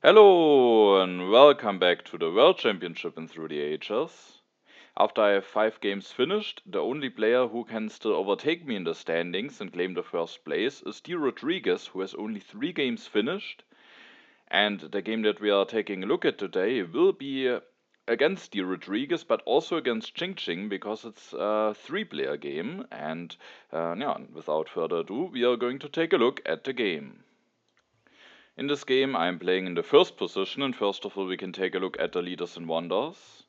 Hello and welcome back to the World Championship in Through the Ages. After I have 5 games finished, the only player who can still overtake me in the standings and claim the first place is drodriguez, who has only 3 games finished. And the game that we are taking a look at today will be against drodriguez, but also against Ching because it's a 3-player game. And without further ado, we are going to take a look at the game. In this game, I'm playing in the first position, and first of all, we can take a look at the leaders and wonders.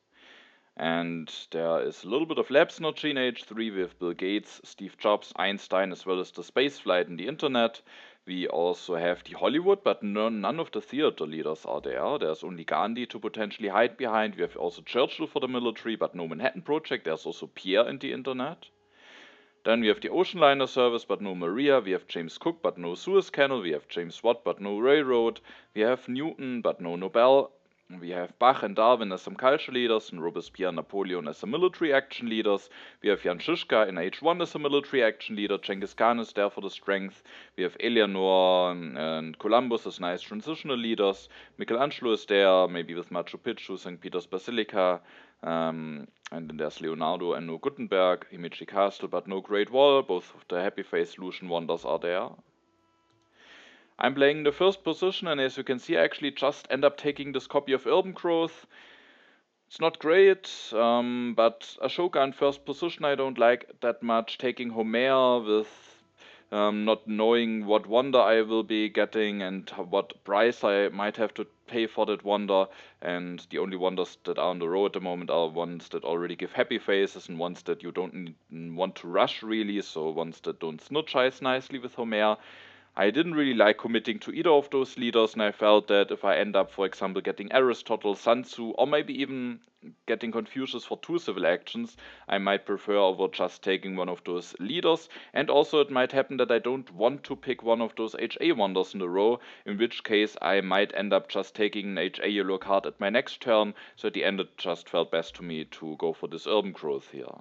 And there is a little bit of lab synergy in H3 with Bill Gates, Steve Jobs, Einstein, as well as the spaceflight and the internet. We also have the Hollywood, but none of the theater leaders are there. There's only Gandhi to potentially hide behind. We have also Churchill for the military, but no Manhattan Project. There's also Pierre in the internet. Then we have the ocean liner service, but no Maria. We have James Cook, but no Suez Canal. We have James Watt, but no railroad. We have Newton, but no Nobel. We have Bach and Darwin as some culture leaders, and Robespierre and Napoleon as some military action leaders. We have Jan Žižka in H1 as a military action leader. Genghis Khan is there for the strength. We have Eleanor and Columbus as nice transitional leaders. Michelangelo is there, maybe with Machu Picchu, St. Peter's Basilica. And then there's Leonardo and no Gutenberg, Himeji Castle, but no Great Wall. Both of the Happy Face Lucian wonders are there. I'm playing the first position, and as you can see, I actually just end up taking this copy of Urban Growth. It's not great, but Ashoka in first position I don't like that much. Taking Homer with not knowing what wonder I will be getting and what price I might have to pay for that wonder. And the only wonders that are on the road at the moment are ones that already give happy faces and ones that you don't want to rush really, so ones that don't synergize nicely with Homer. I didn't really like committing to either of those leaders, and I felt that if I end up, for example, getting Aristotle, Sun Tzu, or maybe even getting Confucius for 2 civil actions, I might prefer over just taking one of those leaders. And also it might happen that I don't want to pick one of those HA wonders in a row, in which case I might end up just taking an HA yellow card at my next turn, so at the end it just felt best to me to go for this urban growth here.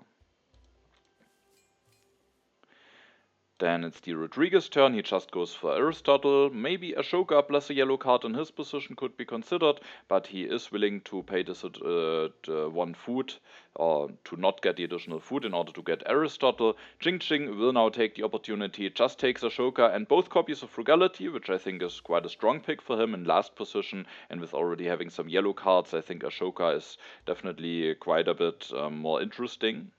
Then it's drodriguez's turn, he just goes for Aristotle. Maybe Ashoka plus a yellow card in his position could be considered, but he is willing to pay this 1 food, or to not get the additional food in order to get Aristotle. Ching will now take the opportunity, just takes Ashoka and both copies of Frugality, which I think is quite a strong pick for him in last position, and with already having some yellow cards, I think Ashoka is definitely quite a bit more interesting.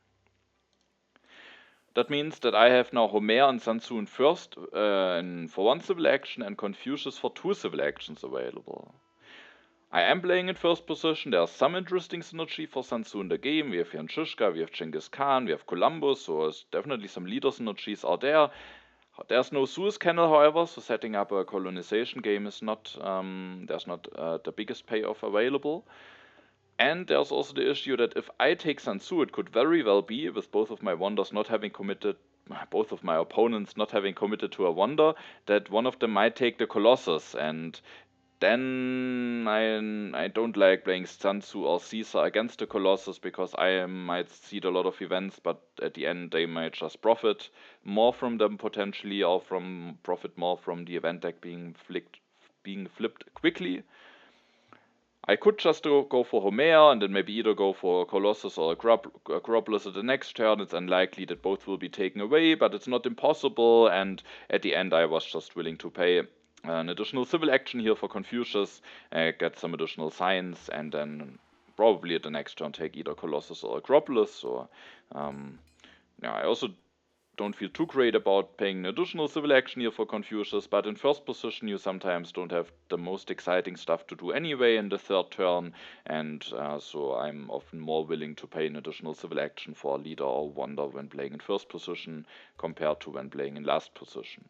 That means that I have now Homer and Sun Tzu in first for 1 civil action and Confucius for 2 civil actions available. I am playing in first position. There's some interesting synergy for Sun Tzu in the game. We have Jan Žižka, we have Genghis Khan, we have Columbus, so there's definitely some leader synergies are there. There's no Suez Canal, however, so setting up a colonization game is not, there's not the biggest payoff available. And there's also the issue that if I take Sun Tzu, it could very well be, with both of my wonders not having committed, both of my opponents not having committed to a wonder, that one of them might take the Colossus, and then I don't like playing Sun Tzu or Caesar against the Colossus, because I might seed a lot of events, but at the end they might just profit more from them potentially, or profit more from the event deck being flipped quickly. I could just go for Homer and then maybe either go for Colossus or Acropolis at the next turn. It's unlikely that both will be taken away, but it's not impossible, and at the end I was just willing to pay an additional civil action here for Confucius, get some additional science, and then probably at the next turn take either Colossus or Acropolis. Or I also don't feel too great about paying an additional civil action here for Confucius, but in first position you sometimes don't have the most exciting stuff to do anyway in the third turn, and so I'm often more willing to pay an additional civil action for a leader or wonder when playing in first position compared to when playing in last position.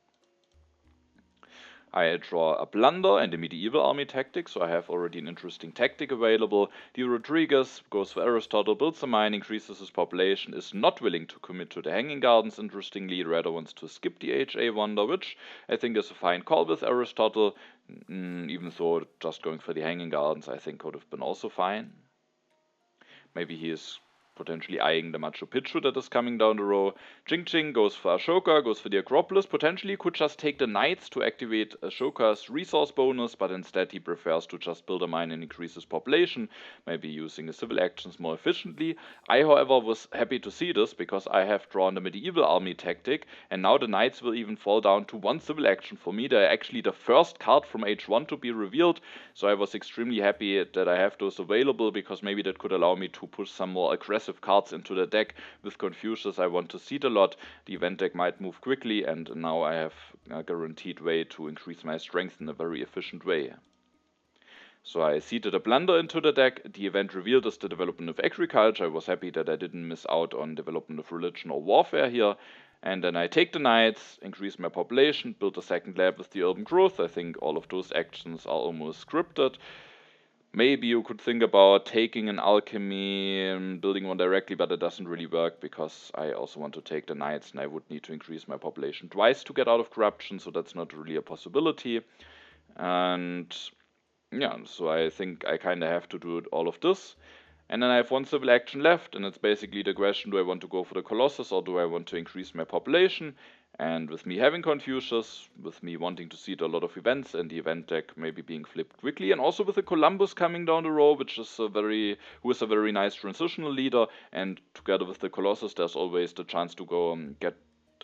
I draw a blunder and a medieval army tactic, so I have already an interesting tactic available. drodriguez goes for Aristotle, builds a mine, increases his population, is not willing to commit to the Hanging Gardens, interestingly, rather wants to skip the HA wonder, which I think is a fine call with Aristotle, even though just going for the Hanging Gardens I think could have been also fine. Maybe he is potentially eyeing the Machu Picchu that is coming down the row. Jing goes for Ashoka, goes for the Acropolis. Potentially could just take the Knights to activate Ashoka's resource bonus, but instead he prefers to just build a mine and increase his population, maybe using his civil actions more efficiently. I, however, was happy to see this because I have drawn the medieval army tactic, and now the Knights will even fall down to one civil action for me. They're actually the first card from H1 to be revealed, so I was extremely happy that I have those available, because maybe that could allow me to push some more aggressive cards into the deck. With Confucius I want to seed a lot, the event deck might move quickly, and now I have a guaranteed way to increase my strength in a very efficient way. So I seeded a Plunder into the deck. The event revealed is the development of agriculture. I was happy that I didn't miss out on development of religion or warfare here. And then I take the Knights, increase my population, build a second lab with the urban growth. I think all of those actions are almost scripted. Maybe you could think about taking an alchemy and building one directly, but it doesn't really work because I also want to take the Knights and I would need to increase my population twice to get out of corruption, so that's not really a possibility. And yeah, so I think I kind of have to do all of this. And then I have one civil action left, and it's basically the question, do I want to go for the Colossus or do I want to increase my population? And with me having Confucius, with me wanting to seed a lot of events and the event deck maybe being flipped quickly, and also with the Columbus coming down the row, who is a very nice transitional leader, and together with the Colossus there's always the chance to go get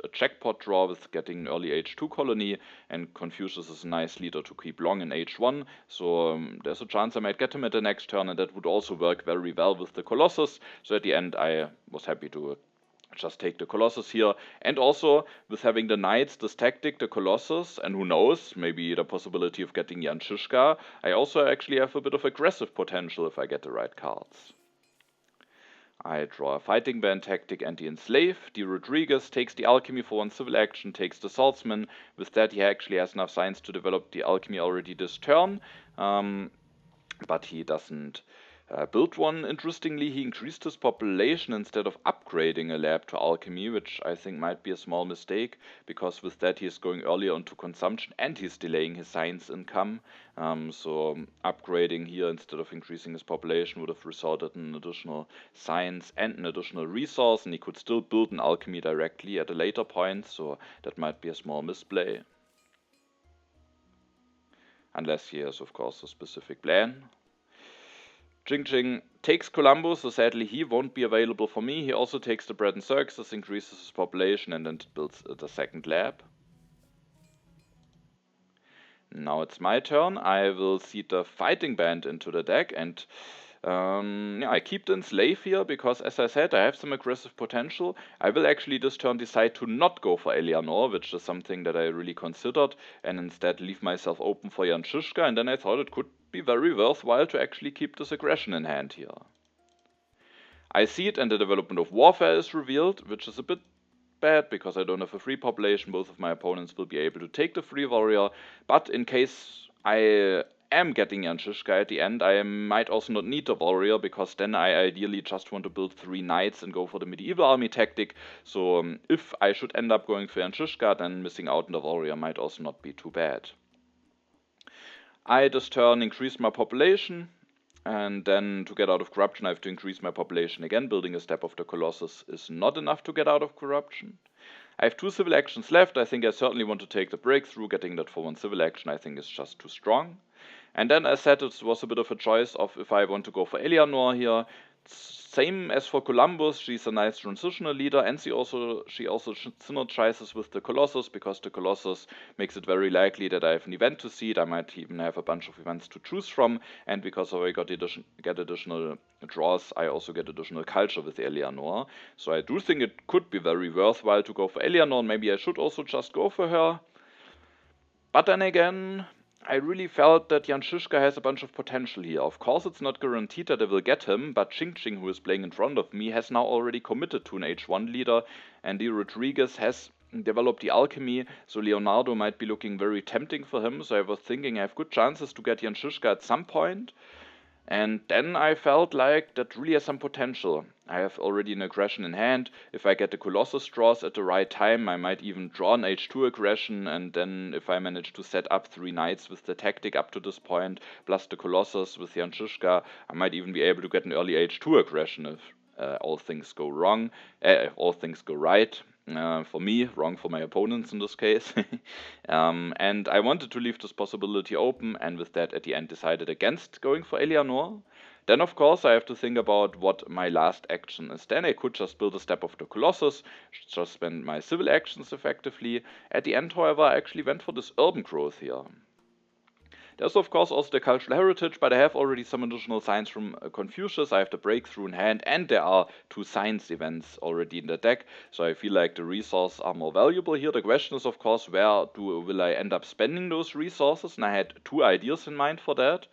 a jackpot draw with getting an early H2 colony, and Confucius is a nice leader to keep long in H1, so there's a chance I might get him at the next turn, and that would also work very well with the Colossus. So at the end I was happy to just take the Colossus here, and also with having the Knights, this tactic, the Colossus, and who knows, maybe the possibility of getting Jan Žižka, I also actually have a bit of aggressive potential if I get the right cards. I draw a Fighting Band tactic, Anti-Enslave. Drodriguez takes the Alchemy for one civil action, takes the Swordsman. With that he actually has enough science to develop the Alchemy already this turn, but he doesn't build one. Interestingly, he increased his population instead of upgrading a lab to alchemy, which I think might be a small mistake, because with that he is going earlier onto consumption and he's delaying his science income. So upgrading here instead of increasing his population would have resulted in an additional science and an additional resource, and he could still build an alchemy directly at a later point, so that might be a small misplay. Unless he has, of course, a specific plan. Jing takes Columbus, so sadly he won't be available for me. He also takes the Bread and Circuses, increases his population, and then builds the second lab. Now it's my turn. I will seed the Fighting Band into the deck, and yeah, I keep the Enslave here because, as I said, I have some aggressive potential. I will actually this turn decide to not go for Eleanor, which is something that I really considered, and instead leave myself open for Jan Žižka, and then I thought it could be very worthwhile to actually keep this aggression in hand here. I see it, and the development of warfare is revealed, which is a bit bad because I don't have a free population. Both of my opponents will be able to take the free warrior, but in case I am getting Jan Žižka at the end, I might also not need the warrior, because then I ideally just want to build 3 knights and go for the medieval army tactic. So if I should end up going for Jan Žižka, then missing out on the warrior might also not be too bad. I this turn increase my population, and then to get out of corruption I have to increase my population again. Building a step of the Colossus is not enough to get out of corruption. I have 2 civil actions left. I think I certainly want to take the breakthrough. Getting that for 1 civil action I think is just too strong. And then, as said, it was a bit of a choice of if I want to go for Eleanor here. Same as for Columbus, she's a nice transitional leader, and she also synergizes with the Colossus, because the Colossus makes it very likely that I have an event to seed. I might even have a bunch of events to choose from, and because I get additional draws, I also get additional culture with Eleanor. So I do think it could be very worthwhile to go for Eleanor. Maybe I should also just go for her. But then again, I really felt that Jan Žižka has a bunch of potential here. Of course, it's not guaranteed that I will get him, but Jing, who is playing in front of me, has now already committed to an H1 leader, and Drodriguez has developed the alchemy, so Leonardo might be looking very tempting for him. So I was thinking I have good chances to get Jan Žižka at some point. And then I felt like that really has some potential. I have already an aggression in hand. If I get the Colossus draws at the right time, I might even draw an H2 aggression, and then if I manage to set up 3 knights with the tactic up to this point, plus the Colossus with Jan Žižka, I might even be able to get an early H2 aggression all things go wrong, all things go right. For me, wrong for my opponents in this case. And I wanted to leave this possibility open, and with that, at the end, decided against going for Eleanor. Then, of course, I have to think about what my last action is. Then I could just build a step of the Colossus, just spend my civil actions effectively. At the end, however, I actually went for this urban growth here. There's of course also the cultural heritage, but I have already some additional signs from Confucius. I have the breakthrough in hand, and there are 2 science events already in the deck, so I feel like the resources are more valuable here. The question is of course, where will I end up spending those resources, and I had 2 ideas in mind for that.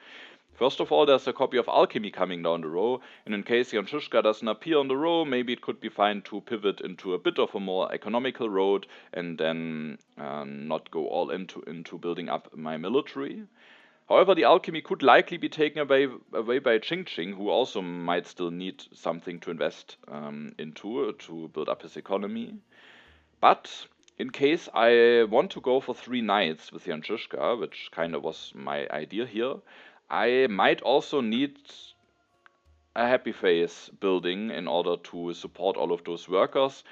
First of all, there's a copy of Alchemy coming down the row, and in case Yanshushka doesn't appear on the row, maybe it could be fine to pivot into a bit of a more economical road and then not go all into building up my military. However, the alchemy could likely be taken away by Ching, who also might still need something to invest into to build up his economy. But in case I want to go for 3 knights with Yanshushka, which kind of was my idea here, I might also need a happy face building in order to support all of those workers.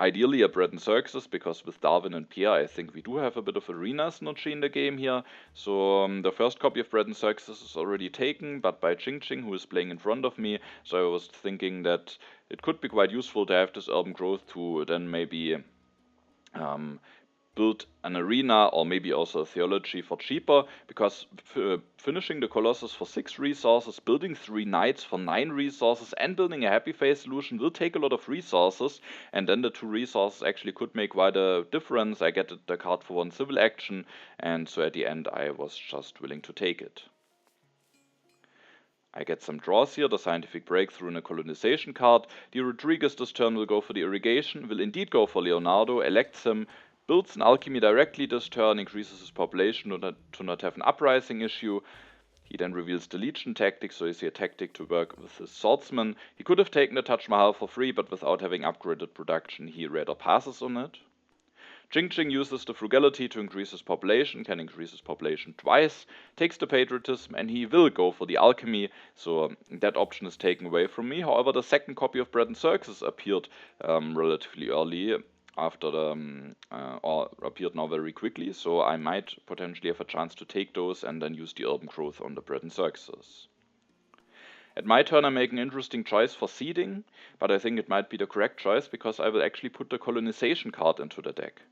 Ideally a bread and circuses, because with Darwin and Pierre I think we do have a bit of arena synergy in the game here. So the first copy of bread and circuses is already taken, but by Ching, who is playing in front of me. So I was thinking that it could be quite useful to have this urban growth to then maybe build an arena or maybe also a theology for cheaper, because finishing the Colossus for 6 resources, building 3 knights for 9 resources, and building a happy face solution will take a lot of resources, and then the 2 resources actually could make quite a difference. I get the card for 1 civil action, and so at the end I was just willing to take it. I get some draws here, the scientific breakthrough and a colonization card. Drodriguez this turn will go for the irrigation, will indeed go for Leonardo, elects him, builds an alchemy directly this turn, increases his population to not have an uprising issue. He then reveals the Legion tactic, so is a tactic to work with his swordsman. He could have taken the Taj Mahal for free, but without having upgraded production, he rather passes on it. Ching uses the frugality to increase his population, can increase his population twice, takes the patriotism, and he will go for the alchemy, so that option is taken away from me. However, the second copy of Bread and Circuses appeared relatively early, after or appeared now very quickly, so I might potentially have a chance to take those and then use the urban growth on the bread and circuses. At my turn I make an interesting choice for seeding, but I think it might be the correct choice because I will actually put the colonization card into the deck.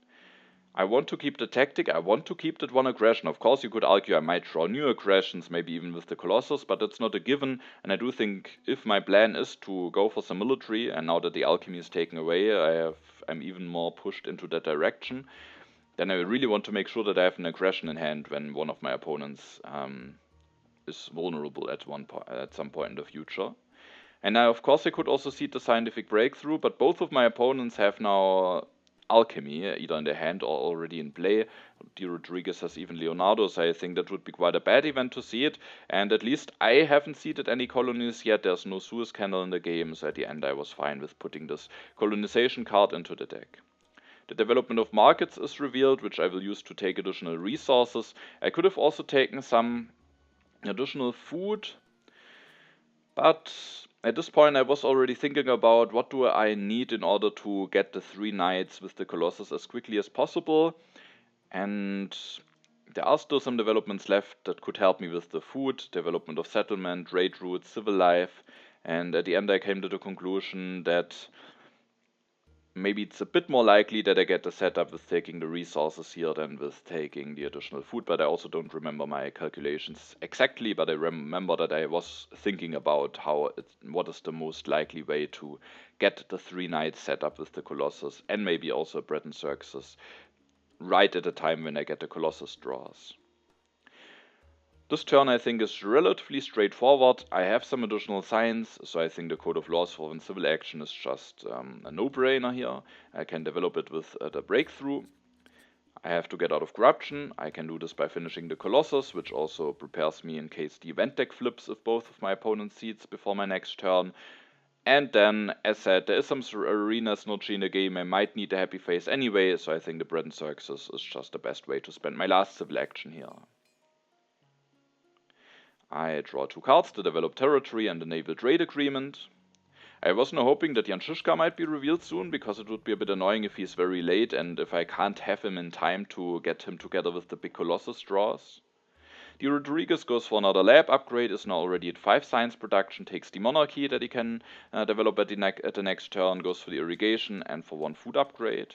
I want to keep the tactic, I want to keep that 1 aggression. Of course you could argue I might draw new aggressions, maybe even with the Colossus, but that's not a given, and I do think if my plan is to go for some military, and now that the alchemy is taken away, I'm even more pushed into that direction, then I really want to make sure that I have an aggression in hand when one of my opponents is vulnerable at some point in the future. And now, of course, I could also seed the scientific breakthrough, but both of my opponents have now alchemy, either in their hand or already in play. Drodriguez has even Leonardo, so I think that would be quite a bad event to see it. And at least I haven't seeded any colonies yet. There's no Suez Canal in the game, so at the end I was fine with putting this colonization card into the deck. The development of markets is revealed, which I will use to take additional resources. I could have also taken some additional food, but at this point I was already thinking about what do I need in order to get the 3 knights with the Colossus as quickly as possible, and there are still some developments left that could help me with the food, development of settlement, trade routes, civil life, and at the end I came to the conclusion that maybe it's a bit more likely that I get the setup with taking the resources here than with taking the additional food, but I also don't remember my calculations exactly, but I remember that I was thinking about what is the most likely way to get the 3 knights set up with the Colossus, and maybe also bread and circuses, right at the time when I get the Colossus draws. This turn I think is relatively straightforward. I have some additional signs, so I think the Code of Laws for civil action is just a no-brainer here. I can develop it with the breakthrough. I have to get out of corruption. I can do this by finishing the Colossus, which also prepares me in case the event deck flips if both of my opponent's seeds before my next turn. And then, as said, there is some arena synergy in the game. I might need a happy face anyway, so I think the bread and circuses is just the best way to spend my last civil action here. I draw 2 cards, the Developed Territory and the Naval Trade Agreement. I was now hoping that Jan Žižka might be revealed soon, because it would be a bit annoying if he's very late and if I can't have him in time to get him together with the big Colossus draws. Drodriguez goes for another lab upgrade, is now already at 5 science production, takes the monarchy that he can develop at the next turn, goes for the irrigation and for 1 food upgrade.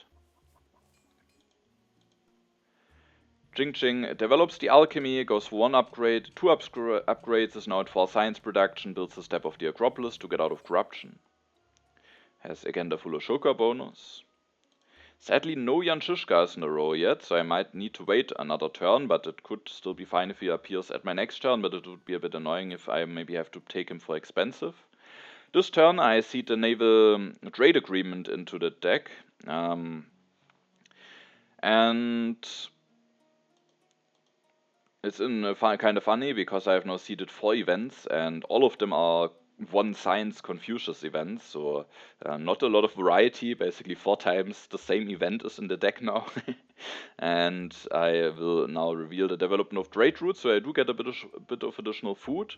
Jing Jing develops the alchemy, goes for 1 upgrade, 2 upgrades, is now at 4 science production, builds the step of the Acropolis to get out of corruption. Has again the full Ashoka bonus. Sadly, no Jan Žižka in a row yet, so I might need to wait another turn, but it could still be fine if he appears at my next turn, but it would be a bit annoying if I maybe have to take him for expensive. This turn I seed the naval trade agreement into the deck, and it's kind of funny because I have now seeded 4 events and all of them are 1 science Confucius events, so not a lot of variety. Basically 4 times the same event is in the deck now. And I will now reveal the development of trade routes, so I do get a bit of additional food.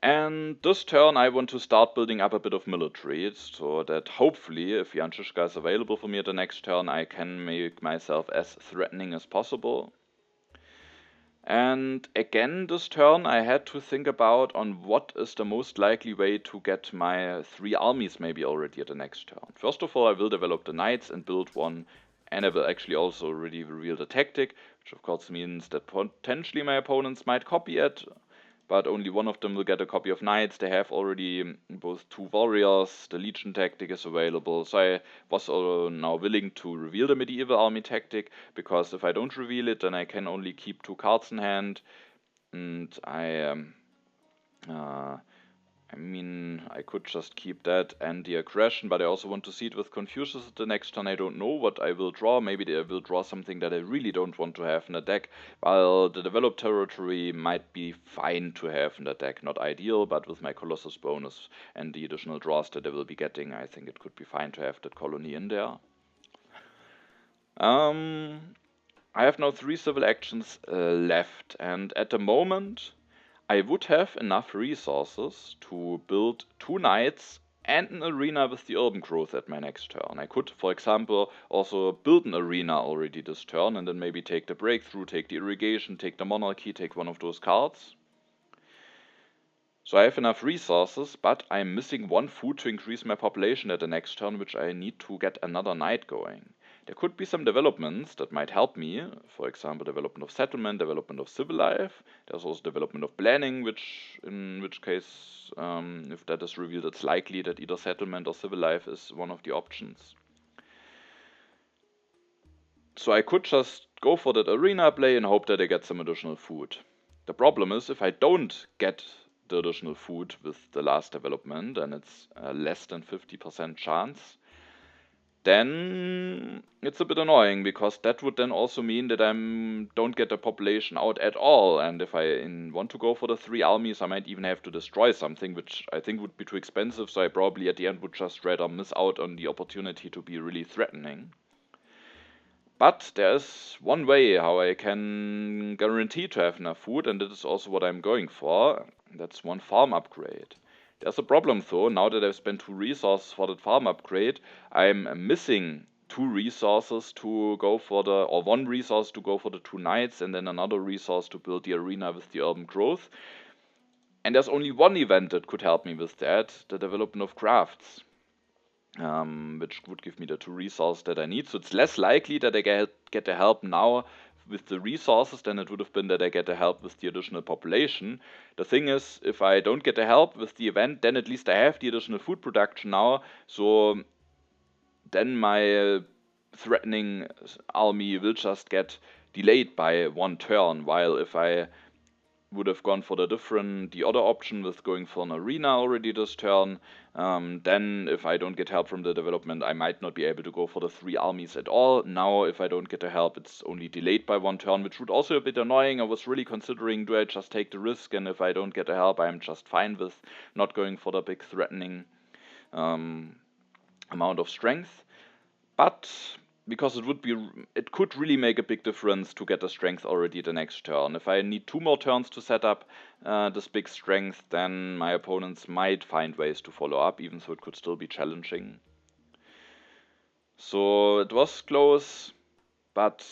And this turn I want to start building up a bit of military, so that hopefully if Jan Žižka is available for me at the next turn, I can make myself as threatening as possible. And again this turn I had to think about on what is the most likely way to get my 3 armies maybe already at the next turn. First of all, I will develop the knights and build 1, and I will actually also already reveal the tactic, which of course means that potentially my opponents might copy it, but only 1 of them will get a copy of knights. They have already both 2 warriors, the legion tactic is available, so I was now willing to reveal the medieval army tactic, because if I don't reveal it then I can only keep 2 cards in hand, and I mean, I could just keep that and the aggression, but I also want to see it with Confucius at the next turn. I don't know what I will draw. Maybe I will draw something that I really don't want to have in the deck, while the developed territory might be fine to have in the deck. Not ideal, but with my Colossus bonus and the additional draws that I will be getting, I think it could be fine to have that colony in there. I have now 3 civil actions left, and at the moment I would have enough resources to build 2 knights and an arena with the urban growth at my next turn. I could, for example, also build an arena already this turn and then maybe take the breakthrough, take the irrigation, take the monarchy, take 1 of those cards. So I have enough resources, but I'm missing 1 food to increase my population at the next turn, which I need to get another knight going. There could be some developments that might help me, for example development of settlement, development of civil life. There's also development of planning, in which case, if that is revealed, it's likely that either settlement or civil life is one of the options. So I could just go for that arena play and hope that I get some additional food. The problem is, if I don't get the additional food with the last development, and it's less than 50% chance, then it's a bit annoying, because that would then also mean that I don't get the population out at all, and if I want to go for the 3 armies I might even have to destroy something, which I think would be too expensive, so I probably at the end would just rather miss out on the opportunity to be really threatening. But there's one way how I can guarantee to have enough food, and that is also what I'm going for. That's 1 farm upgrade. There's a problem though. Now that I've spent 2 resources for that farm upgrade, I'm missing 2 resources to go for or 1 resource to go for the 2 knights, and then another resource to build the arena with the urban growth. And there's only 1 event that could help me with that, the development of crafts, which would give me the 2 resources that I need. So it's less likely that I get the help now with the resources than it would have been that I get the help with the additional population. The thing is, if I don't get the help with the event, then at least I have the additional food production now, so then my threatening army will just get delayed by 1 turn, while if I would have gone for the other option with going for an arena already this turn, then if I don't get help from the development, I might not be able to go for the 3 armies at all. Now if I don't get the help, it's only delayed by 1 turn, which would also be a bit annoying. I was really considering, do I just take the risk, and if I don't get the help I'm just fine with not going for the big threatening amount of strength. But because it could really make a big difference to get the strength already the next turn. If I need 2 more turns to set up this big strength, then my opponents might find ways to follow up, even though it could still be challenging. So it was close, but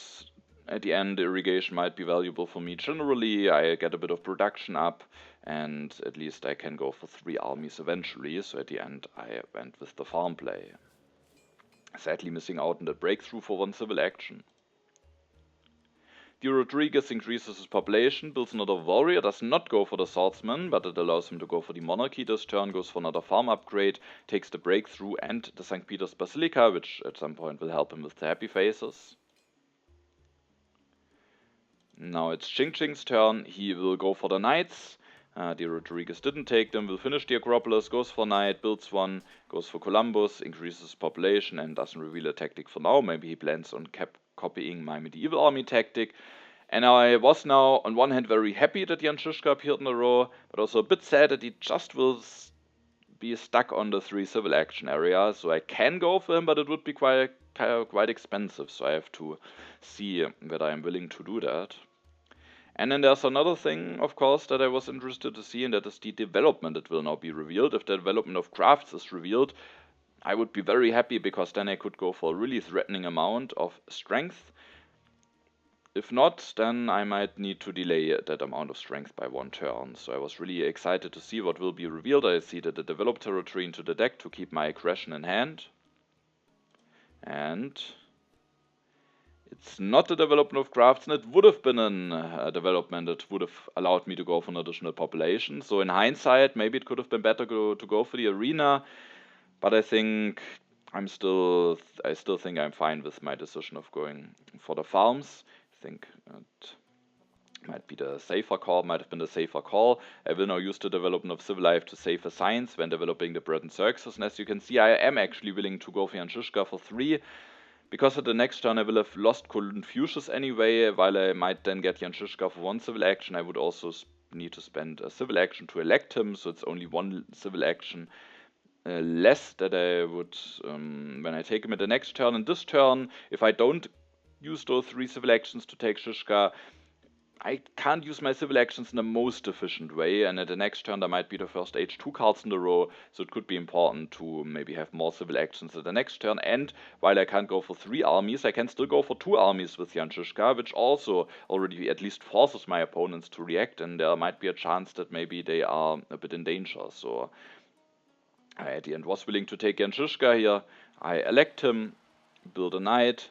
at the end the irrigation might be valuable for me. Generally, I get a bit of production up, and at least I can go for 3 armies eventually, so at the end I went with the farm play. Sadly missing out on the breakthrough for 1 civil action. Drodriguez increases his population, builds another warrior, does not go for the swordsman, but it allows him to go for the monarchy this turn, goes for another farm upgrade, takes the breakthrough and the St. Peter's Basilica, which at some point will help him with the happy faces. Now it's Ching Ching's turn, he will go for the knights. Drodriguez didn't take them, will finish the Acropolis, goes for knight, builds one, goes for Columbus, increases population and doesn't reveal a tactic for now. Maybe he plans on copying my medieval army tactic. And I was now on one hand very happy that Jan Žižka appeared in the row, but also a bit sad that he just will be stuck on the 3 civil action area. So I can go for him, but it would be quite expensive, so I have to see whether I'm willing to do that. And then there's another thing, of course, that I was interested to see, and that is the development that will now be revealed. If the development of crafts is revealed, I would be very happy, because then I could go for a really threatening amount of strength. If not, then I might need to delay that amount of strength by 1 turn. So I was really excited to see what will be revealed. I see that the developed territory into the deck to keep my aggression in hand. And it's not the development of crafts, and it would have been a development that would have allowed me to go for an additional population. So in hindsight, maybe it could have been better to go for the arena, but I think I still think I'm fine with my decision of going for the farms. I think it might be the safer call, might have been the safer call. I will now use the development of civil life to save assigns when developing the bread and circuses, and as you can see, I am actually willing to go for Jan Žižka for 3. Because at the next turn I will have lost Confucius anyway, while I might then get Jan Žižka for 1 civil action. I would also need to spend a civil action to elect him, so it's only 1 civil action less that I would when I take him at the next turn. And this turn, if I don't use those 3 civil actions to take Žižka, I can't use my civil actions in the most efficient way, and at the next turn there might be the first H2 cards in the row, so it could be important to maybe have more civil actions at the next turn. And while I can't go for 3 armies, I can still go for 2 armies with Jan Žižka, which also already at least forces my opponents to react, and there might be a chance that maybe they are a bit in danger. So I at the end was willing to take Jan Žižka here. I elect him, build a knight,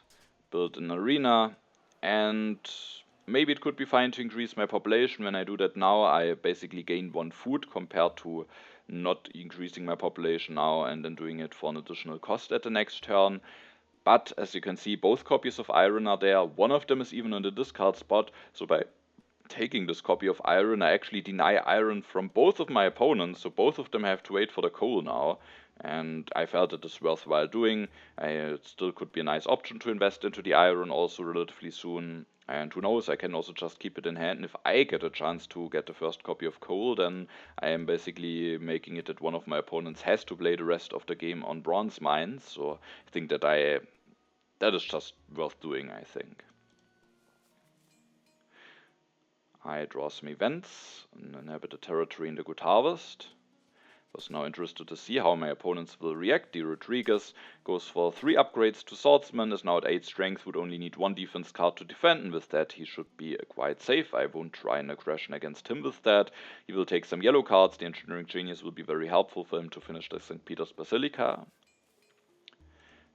build an arena, and maybe it could be fine to increase my population. When I do that now, I basically gain 1 food compared to not increasing my population now and then doing it for an additional cost at the next turn. But as you can see, both copies of iron are there. One of them is even on the discard spot, so by taking this copy of iron, I actually deny iron from both of my opponents, so both of them have to wait for the coal now. And I felt it is worthwhile doing. It still could be a nice option to invest into the iron also relatively soon. And who knows, I can also just keep it in hand. And if I get a chance to get the first copy of coal, then I am basically making it that one of my opponents has to play the rest of the game on bronze mines. So I think that that is just worth doing, I think. I draw some events and inhabit a territory in the Good Harvest. Was now interested to see how my opponents will react. Drodriguez goes for 3 upgrades to Swordsman, is now at 8 strength, would only need 1 defense card to defend, and with that he should be quite safe. I won't try an aggression against him with that. He will take some yellow cards. The Engineering Genius will be very helpful for him to finish the St. Peter's Basilica.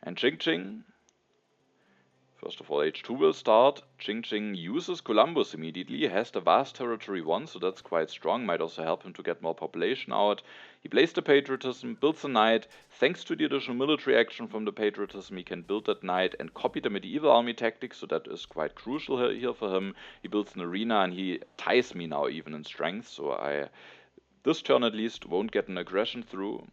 And Ching Ching. First of all, H2 will start. Ching Ching uses Columbus immediately, has the vast territory 1, so that's quite strong. Might also help him to get more population out. He plays the Patriotism, builds a knight. Thanks to the additional military action from the Patriotism, he can build that knight and copy the medieval army tactics, so that is quite crucial here for him. He builds an arena and he ties me now even in strength, so I, this turn at least, won't get an aggression through.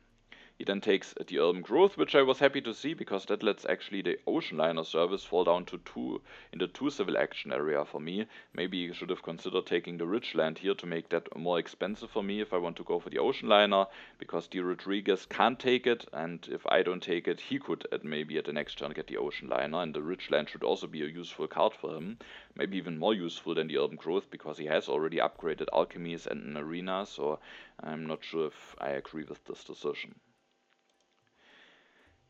He then takes the Urban Growth, which I was happy to see, because that lets actually the Ocean Liner service fall down to 2 in the 2 civil action area for me. Maybe he should have considered taking the Ridgeland here to make that more expensive for me if I want to go for the Ocean Liner, because drodriguez can't take it, and if I don't take it, he could maybe at the next turn get the Ocean Liner, and the Ridgeland should also be a useful card for him. Maybe even more useful than the Urban Growth, because he has already upgraded Alchemies and an Arena, so I'm not sure if I agree with this decision.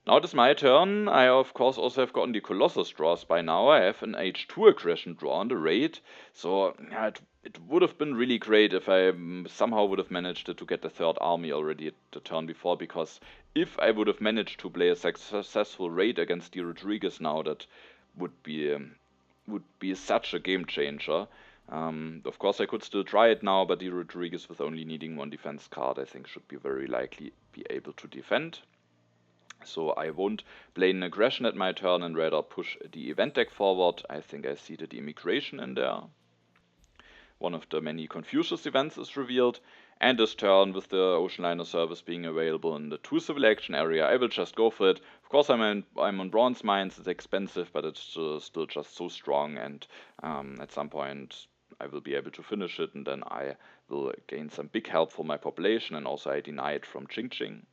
Now it is my turn. I of course also have gotten the Colossus draws by now. I have an H2 aggression draw on the raid, so yeah, it would have been really great if I somehow would have managed to get the 3rd army already at the turn before, because if I would have managed to play a successful raid against drodriguez now, that would be such a game changer. Of course I could still try it now, but drodriguez with only needing 1 defense card I think should be very likely be able to defend. So I won't play an aggression at my turn and rather push the event deck forward. I think I seeded the Immigration in there. One of the many Confucius events is revealed, and this turn, with the Ocean Liner service being available in the 2 civil action area, I will just go for it. Of course I'm on Bronze Mines, it's expensive, but it's still just so strong, and at some point I will be able to finish it, and then I will gain some big help for my population, and also I deny it from Ching.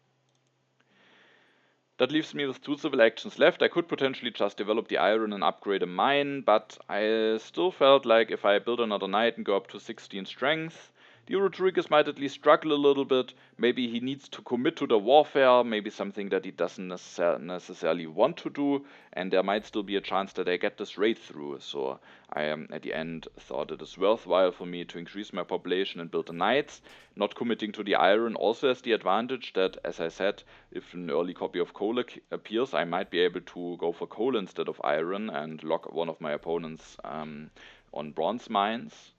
That leaves me with 2 civil actions left. I could potentially just develop the iron and upgrade a mine, but I still felt like if I build another knight and go up to 16 strength, drodriguez might at least struggle a little bit. Maybe he needs to commit to the warfare, maybe something that he doesn't necessarily want to do, and there might still be a chance that I get this raid through. So I at the end thought it is worthwhile for me to increase my population and build the knights. Not committing to the iron also has the advantage that, as I said, if an early copy of coal appears, I might be able to go for coal instead of iron and lock one of my opponents on bronze mines.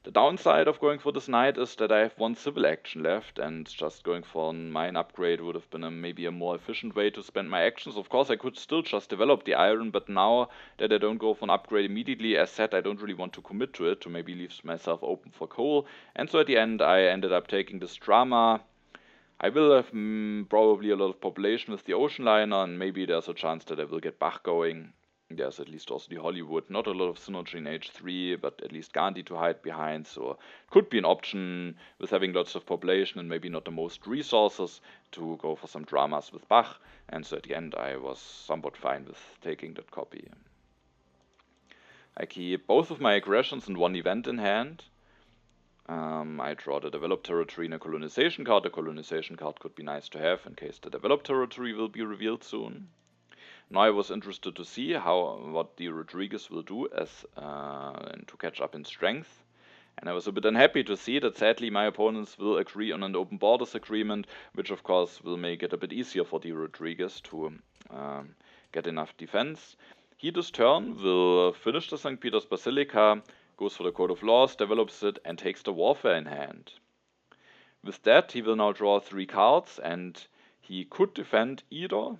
The downside of going for this knight is that I have 1 civil action left, and just going for a mine upgrade would have been maybe a more efficient way to spend my actions. Of course I could still just develop the iron, but now that I don't go for an upgrade immediately, as said, I don't really want to commit to it, to maybe leave myself open for coal. And so at the end I ended up taking this drama. I will have probably a lot of population with the Ocean Liner, and maybe there's a chance that I will get Bach going. There's at least also the Hollywood, not a lot of synergy in H3, but at least Gandhi to hide behind, so could be an option with having lots of population and maybe not the most resources to go for some dramas with Bach, and so at the end I was somewhat fine with taking that copy. I keep both of my aggressions and 1 event in hand. I draw the developed territory in a colonization card. The colonization card could be nice to have in case the developed territory will be revealed soon. Now I was interested to see what drodriguez will do and to catch up in strength. And I was a bit unhappy to see that sadly my opponents will agree on an open borders agreement, which of course will make it a bit easier for drodriguez to get enough defense. He this turn will finish the St. Peter's Basilica, goes for the Code of Laws, develops it, and takes the warfare in hand. With that he will now draw 3 cards, and he could defend either.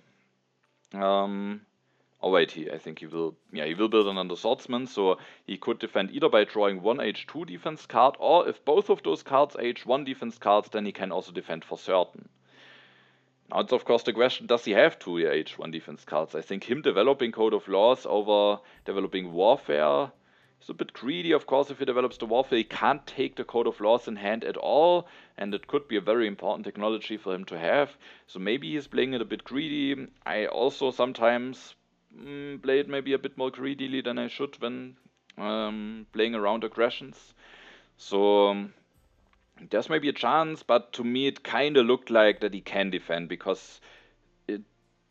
Oh wait, I think he will build another swordsman, so he could defend either by drawing 1 H2 defense card, or if both of those cards are H1 defense cards, then he can also defend for certain. Now it's of course the question, does he have 2 H1 defense cards? I think him developing Code of Laws over developing Warfare is a bit greedy. Of course, if he develops the Warfare, he can't take the Code of Laws in hand at all, and it could be a very important technology for him to have. So maybe he's playing it a bit greedy. I also sometimes play it maybe a bit more greedily than I should when playing around aggressions. So there's maybe a chance, but to me it kinda looked like that he can defend, because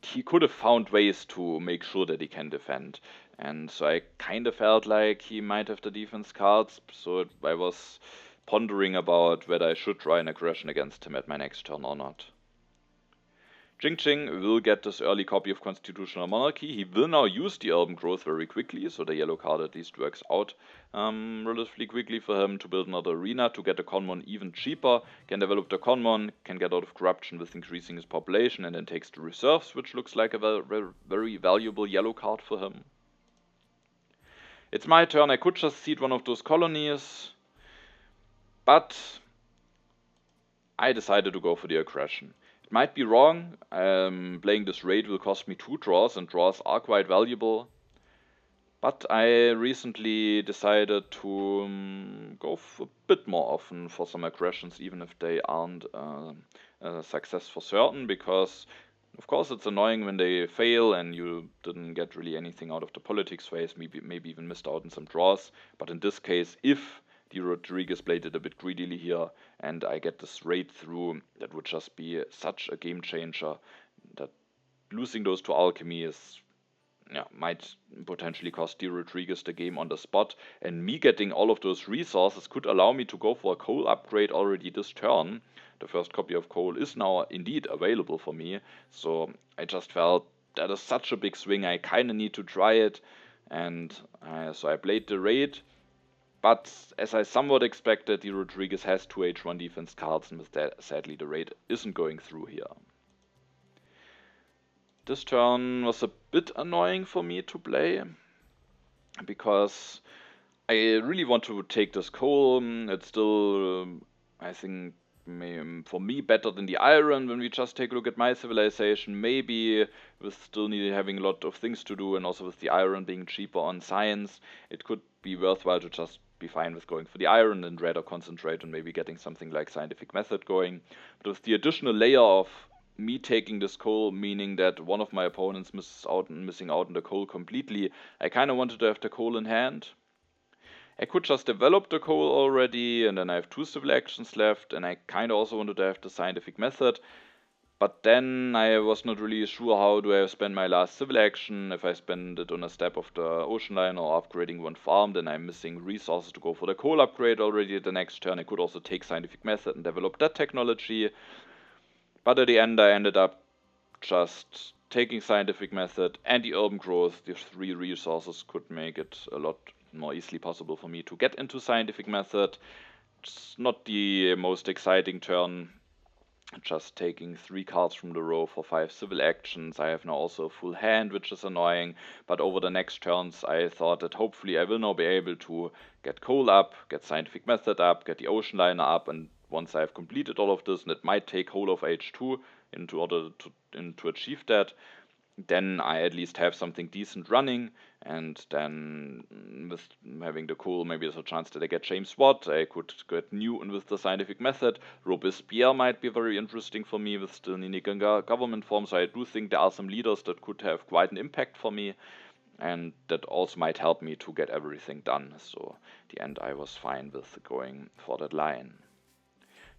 he could have found ways to make sure that he can defend. And so I kind of felt like he might have the defense cards, so I was pondering about whether I should try an aggression against him at my next turn or not. Ching will get this early copy of Constitutional Monarchy. He will now use the Urban Growth very quickly, so the yellow card at least works out relatively quickly for him to build another arena, to get the Conmon even cheaper, can develop the Conmon, can get out of corruption with increasing his population, and then takes the reserves, which looks like a very valuable yellow card for him. It's my turn. I could just seed one of those colonies, but I decided to go for the aggression. Might be wrong. Playing this raid will cost me 2 draws, and draws are quite valuable. But I recently decided to go a bit more often for some aggressions, even if they aren't a success for certain, because of course it's annoying when they fail and you didn't get really anything out of the politics phase, maybe even missed out on some draws. But in this case, if drodriguez played it a bit greedily here and I get this raid through, that would just be such a game changer that losing those to alchemy is, yeah, might potentially cost drodriguez the game on the spot, and me getting all of those resources could allow me to go for a coal upgrade already this turn. The first copy of coal is now indeed available for me, so I just felt that is such a big swing, I kinda need to try it, and so I played the raid. But as I somewhat expected, drodriguez has 2 H1 defense cards, and with that, sadly, the raid isn't going through here. This turn was a bit annoying for me to play, because I really want to take this coal. It's still, I think, for me better than the iron when we just take a look at my civilization. Maybe with still having a lot of things to do, and also with the iron being cheaper on science, it could be worthwhile to just be fine with going for the iron and rather concentrate on maybe getting something like scientific method going. But with the additional layer of me taking this coal, meaning that one of my opponents missing out on the coal completely, I kind of wanted to have the coal in hand. I could just develop the coal already, and then I have 2 civil actions left, and I kind of also wanted to have the scientific method. But then I was not really sure how do I spend my last civil action. If I spend it on a step of the ocean line or upgrading one farm, then I'm missing resources to go for the coal upgrade already the next turn. I could also take scientific method and develop that technology. But at the end, I ended up just taking scientific method and the urban growth. The 3 resources could make it a lot more easily possible for me to get into scientific method. It's not the most exciting turn, just taking 3 cards from the row for 5 civil actions. I have now also a full hand, which is annoying, but over the next turns I thought that hopefully I will now be able to get coal up, get scientific method up, get the ocean liner up, and once I have completed all of this, and it might take whole of H2 in order to achieve that, then I at least have something decent running, and then with having the coal, maybe there's a chance that I get James Watt, I could get Newton with the scientific method, Robespierre might be very interesting for me with still needing a government form, so I do think there are some leaders that could have quite an impact for me, and that also might help me to get everything done, so at the end I was fine with going for that line.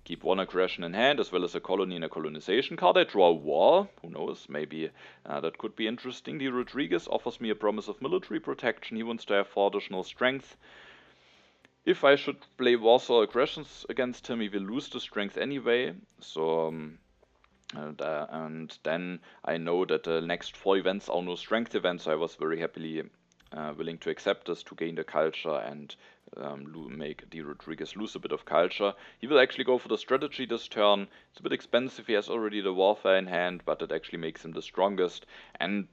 Keep 1 aggression in hand, as well as a colony and a colonization card. I draw a war. Who knows? Maybe that could be interesting. drodriguez offers me a promise of military protection. He wants to have 4 additional strength. If I should play wars or aggressions against him, he will lose the strength anyway. So, and then I know that the next 4 events are no strength events. So I was very happily willing to accept this to gain the culture and make drodriguez lose a bit of culture. He will actually go for the strategy this turn. It's a bit expensive, he has already the warfare in hand, but it actually makes him the strongest. And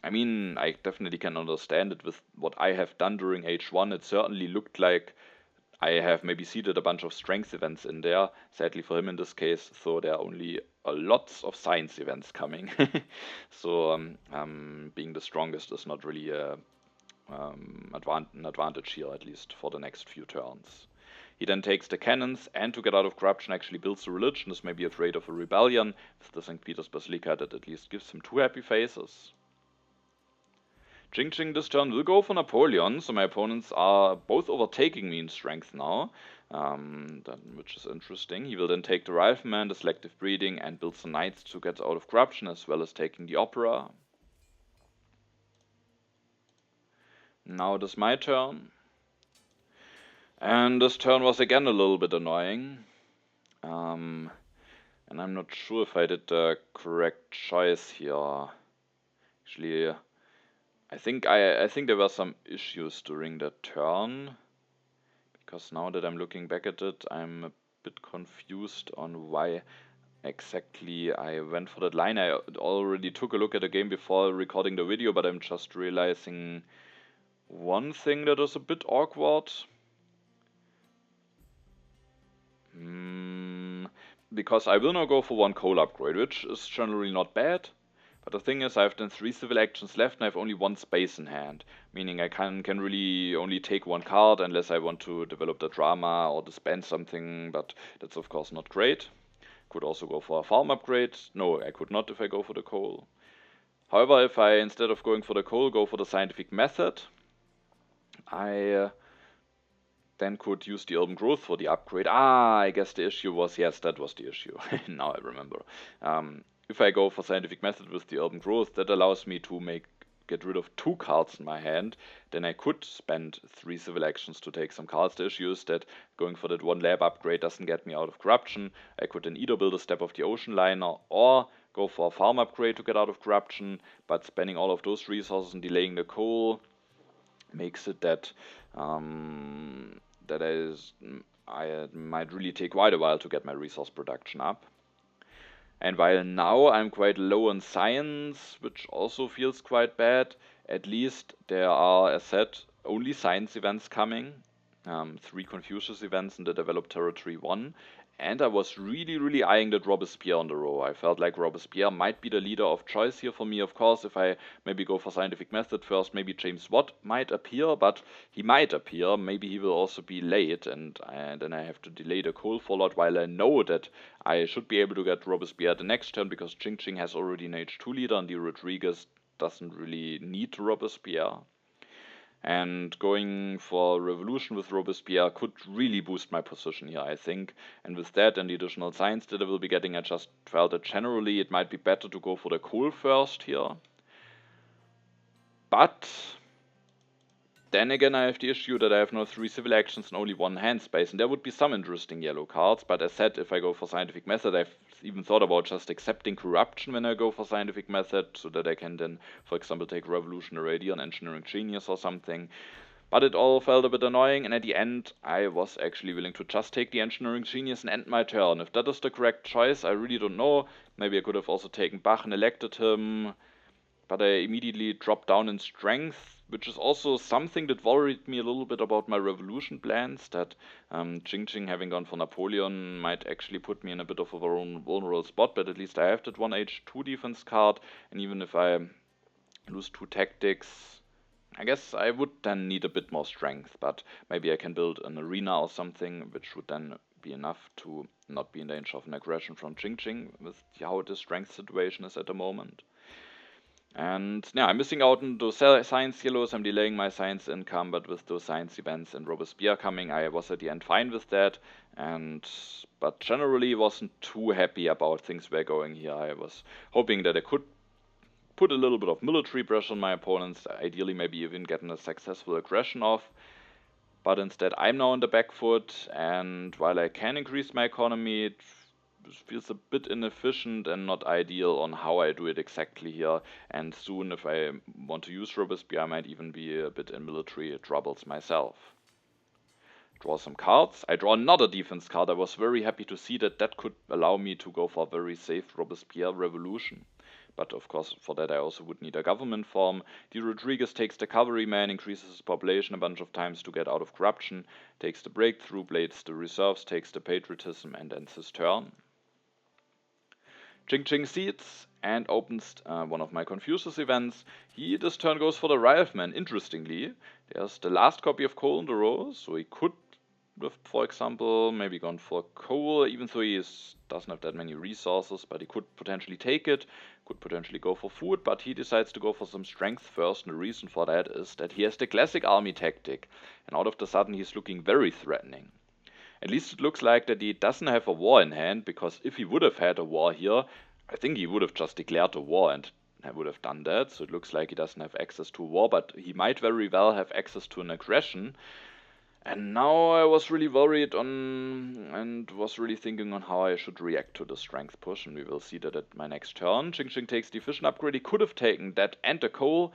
I mean, I definitely can understand it with what I have done during H1. It certainly looked like I have maybe seeded a bunch of strength events in there. Sadly for him in this case, so there are only lots of science events coming. So being the strongest is not really a an advantage here, at least for the next few turns. He then takes the cannons, and to get out of corruption actually builds a religion. This may be afraid of a rebellion with the St. Peter's Basilica that at least gives him 2 happy faces. Jing this turn will go for Napoleon, so my opponents are both overtaking me in strength now, which is interesting. He will then take the rifleman, the selective breeding, and builds the knights to get out of corruption, as well as taking the opera. Now it is my turn. And this turn was again a little bit annoying. And I'm not sure if I did the correct choice here. Actually, I think there were some issues during that turn. Because now that I'm looking back at it, I'm a bit confused on why exactly I went for that line. I already took a look at the game before recording the video, but I'm just realizing one thing that is a bit awkward. because I will now go for 1 coal upgrade, which is generally not bad. But the thing is, I have then 3 civil actions left and I have only 1 space in hand, meaning I can really only take 1 card unless I want to develop the drama or disband something, but that's of course not great. Could also go for a farm upgrade. No, I could not if I go for the coal. However, if I, instead of going for the coal, go for the scientific method, I then could use the urban growth for the upgrade. I guess the issue was, yes, that was the issue. Now I remember. If I go for scientific method with the urban growth, that allows me to get rid of 2 cards in my hand. Then I could spend 3 civil actions to take some cards. The issue is that going for that 1 lab upgrade doesn't get me out of corruption. I could then either build a Step of the Ocean Liner or go for a farm upgrade to get out of corruption, but spending all of those resources and delaying the coal makes it that I might really take quite a while to get my resource production up. And while now I'm quite low on science, which also feels quite bad, at least there are, as said, only science events coming. 3 Confucius events in the developed territory 1. And I was really eyeing that Robespierre on the row. I felt like Robespierre might be the leader of choice here for me. Of course, if I maybe go for scientific method first, maybe James Watt might appear, but he might appear. Maybe he will also be late, and then I have to delay the coal fallout, while I know that I should be able to get Robespierre the next turn, because Ching has already an H2 leader, and drodriguez doesn't really need Robespierre. And going for Revolution with Robespierre could really boost my position here, I think. And with that and the additional science that I will be getting, I just felt that generally it might be better to go for the coal first here. But then again, I have the issue that I have now 3 civil actions and only 1 hand space, and there would be some interesting yellow cards. But as said, if I go for scientific method, I've even thought about just accepting corruption when I go for scientific method, so that I can then, for example, take revolutionary idea and engineering genius or something. But it all felt a bit annoying, and at the end I was actually willing to just take the engineering genius and end my turn. If that is the correct choice, I really don't know. Maybe I could have also taken Bach and elected him, but I immediately dropped down in strength, which is also something that worried me a little bit about my revolution plans, that Ching having gone for Napoleon might actually put me in a bit of a vulnerable spot, but at least I have that 1 H2 defense card, and even if I lose 2 tactics, I guess I would then need a bit more strength, but maybe I can build an arena or something, which would then be enough to not be in danger of an aggression from Ching with how the strength situation is at the moment. And yeah, I'm missing out on those science yellows, I'm delaying my science income, but with those science events and Robespierre coming, I was at the end fine with that, but generally wasn't too happy about things were going here. I was hoping that I could put a little bit of military pressure on my opponents, ideally maybe even getting a successful aggression off, but instead I'm now on the back foot, and while I can increase my economy, it feels a bit inefficient and not ideal on how I do it exactly here, and soon if I want to use Robespierre I might even be a bit in military troubles myself. Draw some cards. I draw another defense card. I was very happy to see that that could allow me to go for a very safe Robespierre revolution. But of course, for that I also would need a government form. drodriguez takes the cavalryman, increases his population a bunch of times to get out of corruption, takes the breakthrough, blades the reserves, takes the patriotism, and ends his turn. Ching seeds and opens one of my Confucius events. He this turn goes for the Rifleman. Interestingly, there's the last copy of coal in the row, so he could have, for example, maybe gone for coal, even though he doesn't have that many resources, but he could potentially take it, could potentially go for food, but he decides to go for some strength first, and the reason for that is that he has the classic army tactic, and out of the sudden he's looking very threatening. At least it looks like that he doesn't have a war in hand, because if he would have had a war here, I think he would have just declared a war and would have done that, so it looks like he doesn't have access to a war, but he might very well have access to an aggression. And now I was really worried and was really thinking on how I should react to the strength push, and we will see that at my next turn. Ching takes the efficient upgrade. He could have taken that and the coal,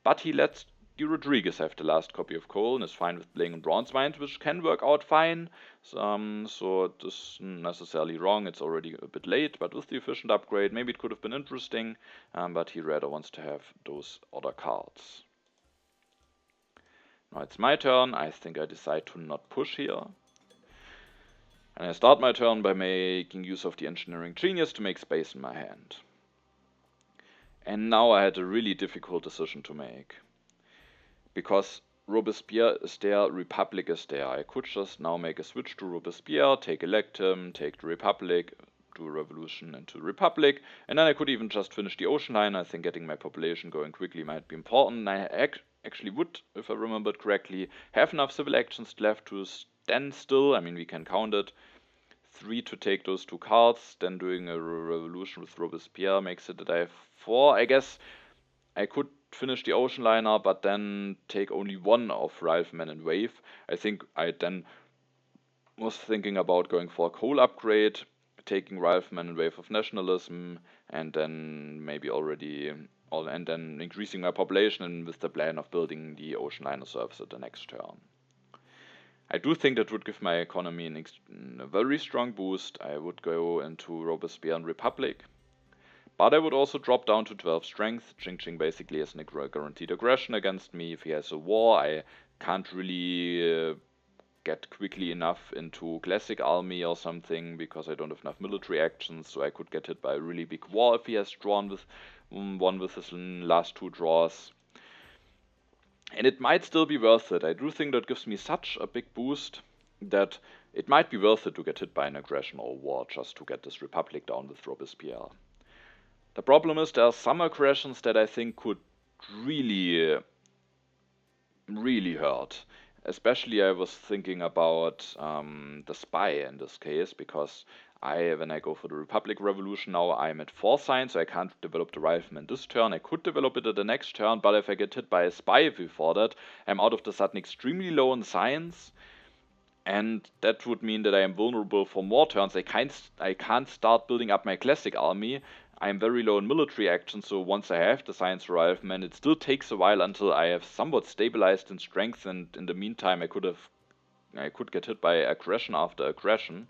but he lets drodriguez have the last copy of coal and is fine with playing in bronze mines, which can work out fine. So it isn't necessarily wrong. It's already a bit late, but with the efficient upgrade, maybe it could have been interesting, but he rather wants to have those other cards. Now it's my turn. I think I decide to not push here. And I start my turn by making use of the engineering genius to make space in my hand. And now I had a really difficult decision to make. Because Robespierre is there, Republic is there. I could just now make a switch to Robespierre, elect him, take the Republic, do a revolution into Republic, and then I could even just finish the ocean line. I think getting my population going quickly might be important. I actually would, if I remembered correctly, have enough civil actions left to stand still. I mean, we can count it. 3 to take those 2 cards, then doing a revolution with Robespierre makes it that I have 4. I guess I could finish the ocean liner, but then take only 1 of Rifleman and Wave. I think I then was thinking about going for a coal upgrade, taking Rifleman and Wave of Nationalism, and then maybe and then increasing my population and with the plan of building the ocean liner service at the next turn. I do think that would give my economy a very strong boost. I would go into Robespierre and Republic. But I would also drop down to 12 strength. Qingqing basically has a guaranteed aggression against me. If he has a war, I can't really get quickly enough into classic army or something because I don't have enough military actions. So I could get hit by a really big war if he has drawn with one with his last 2 draws. And it might still be worth it. I do think that gives me such a big boost that it might be worth it to get hit by an aggression or war just to get this Republic down with Robespierre. The problem is there are some aggressions that I think could really hurt. Especially I was thinking about the spy in this case, because when I go for the Republic Revolution now, I'm at 4 science, so I can't develop the Rifleman this turn. I could develop it at the next turn, but if I get hit by a spy before that, I'm out of the sudden extremely low in science, and that would mean that I am vulnerable for more turns. I can't start building up my classic army. I'm very low in military action, so once I have the science rifleman, it still takes a while until I have somewhat stabilized in strength, and in the meantime I could get hit by aggression after aggression.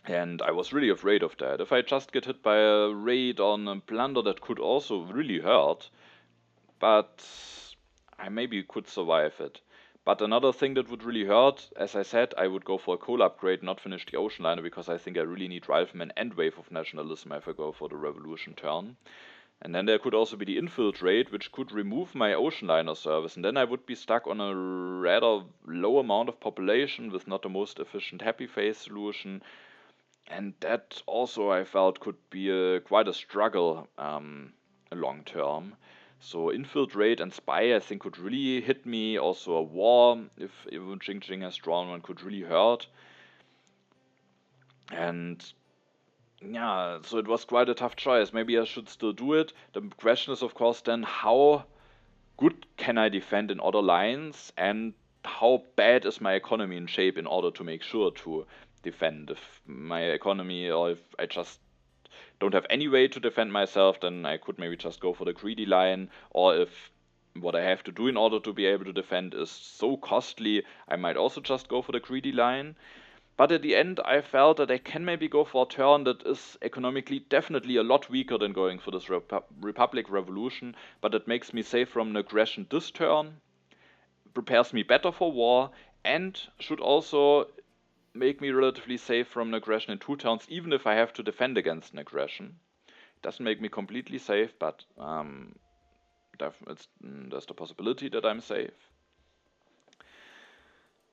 And I was really afraid of that. If I just get hit by a raid on a plunder, that could also really hurt, but I maybe could survive it. But another thing that would really hurt, as I said, I would go for a coal upgrade, not finish the ocean liner, because I think I really need Rifleman and Wave of Nationalism if I go for the revolution turn. And then there could also be the infiltrate, which could remove my ocean liner service, and then I would be stuck on a rather low amount of population with not the most efficient happy face solution. And that also I felt could be quite a struggle long term. So infiltrate and spy I think could really hit me. Also a war, if even Qingqing has drawn one, could really hurt. And yeah, so it was quite a tough choice. Maybe I should still do it. The question is of course then, how good can I defend in other lines, and how bad is my economy in shape in order to make sure to defend? If my economy, or if I just don't have any way to defend myself, then I could maybe just go for the greedy line, or if what I have to do in order to be able to defend is so costly, I might also just go for the greedy line. But at the end, I felt that I can maybe go for a turn that is economically definitely a lot weaker than going for this Republic Revolution, but it makes me safe from an aggression this turn, prepares me better for war, and should also make me relatively safe from an aggression in 2 turns, even if I have to defend against an aggression. It doesn't make me completely safe, but there's the possibility that I'm safe.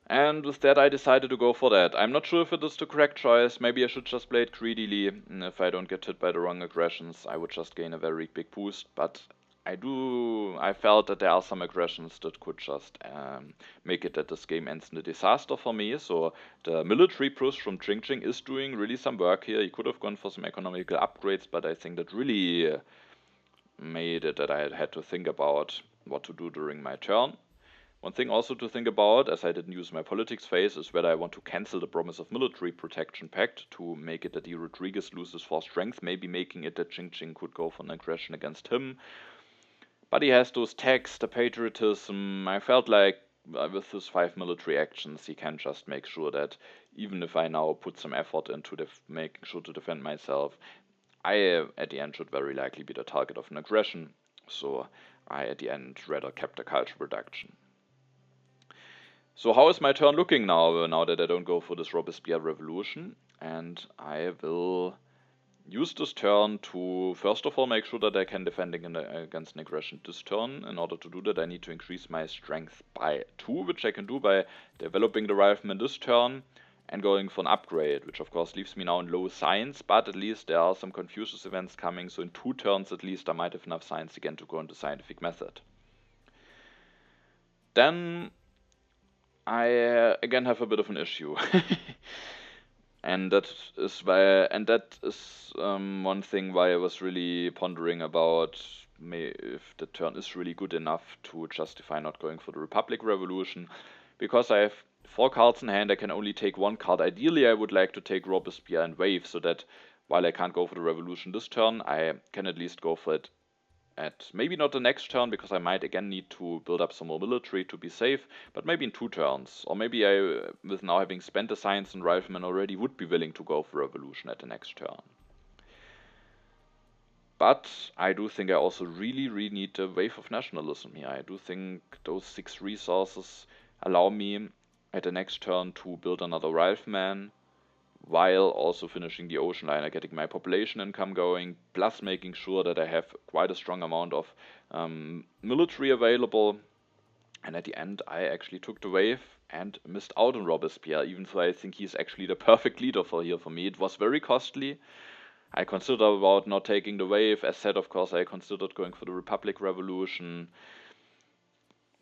And with that I decided to go for that. I'm not sure if it is the correct choice. Maybe I should just play it greedily, and if I don't get hit by the wrong aggressions, I would just gain a very big boost. But I felt that there are some aggressions that could just make it that this game ends in a disaster for me. So the military push from Qingqing is doing really some work here. He could have gone for some economical upgrades, but I think that really made it that I had to think about what to do during my turn. One thing also to think about, as I didn't use my politics phase, is whether I want to cancel the Promise of Military Protection Pact to make it that drodriguez loses 4 strength, maybe making it that Qingqing could go for an aggression against him. But he has those tags, the patriotism. I felt like with his 5 military actions, he can just make sure that even if I now put some effort into making sure to defend myself, I at the end should very likely be the target of an aggression. So I at the end rather kept the culture reduction. So how is my turn looking now that I don't go for this Robespierre revolution? And I will use this turn to first of all make sure that I can defend against an aggression this turn. In order to do that, I need to increase my strength by 2, which I can do by developing the rifleman this turn and going for an upgrade, which of course leaves me now in low science, but at least there are some Confucius events coming, so in 2 turns at least I might have enough science again to go into scientific method. Then I again have a bit of an issue. And that is one thing why I was really pondering about if the turn is really good enough to justify not going for the Republic Revolution. Because I have 4 cards in hand, I can only take 1 card. Ideally, I would like to take Robespierre and Wave, so that while I can't go for the Revolution this turn, I can at least go for it at maybe not the next turn, because I might again need to build up some more military to be safe, but maybe in 2 turns. Or maybe I, with now having spent the science and rifleman already, would be willing to go for revolution at the next turn. But I do think I also really need a wave of nationalism here. I do think those 6 resources allow me at the next turn to build another rifleman, while also finishing the ocean liner, getting my population income going, plus making sure that I have quite a strong amount of military available. And at the end, I actually took the wave and missed out on Robespierre, even though I think he's actually the perfect leader for me. It was very costly. I considered about not taking the wave. As said, of course, I considered going for the Republic Revolution.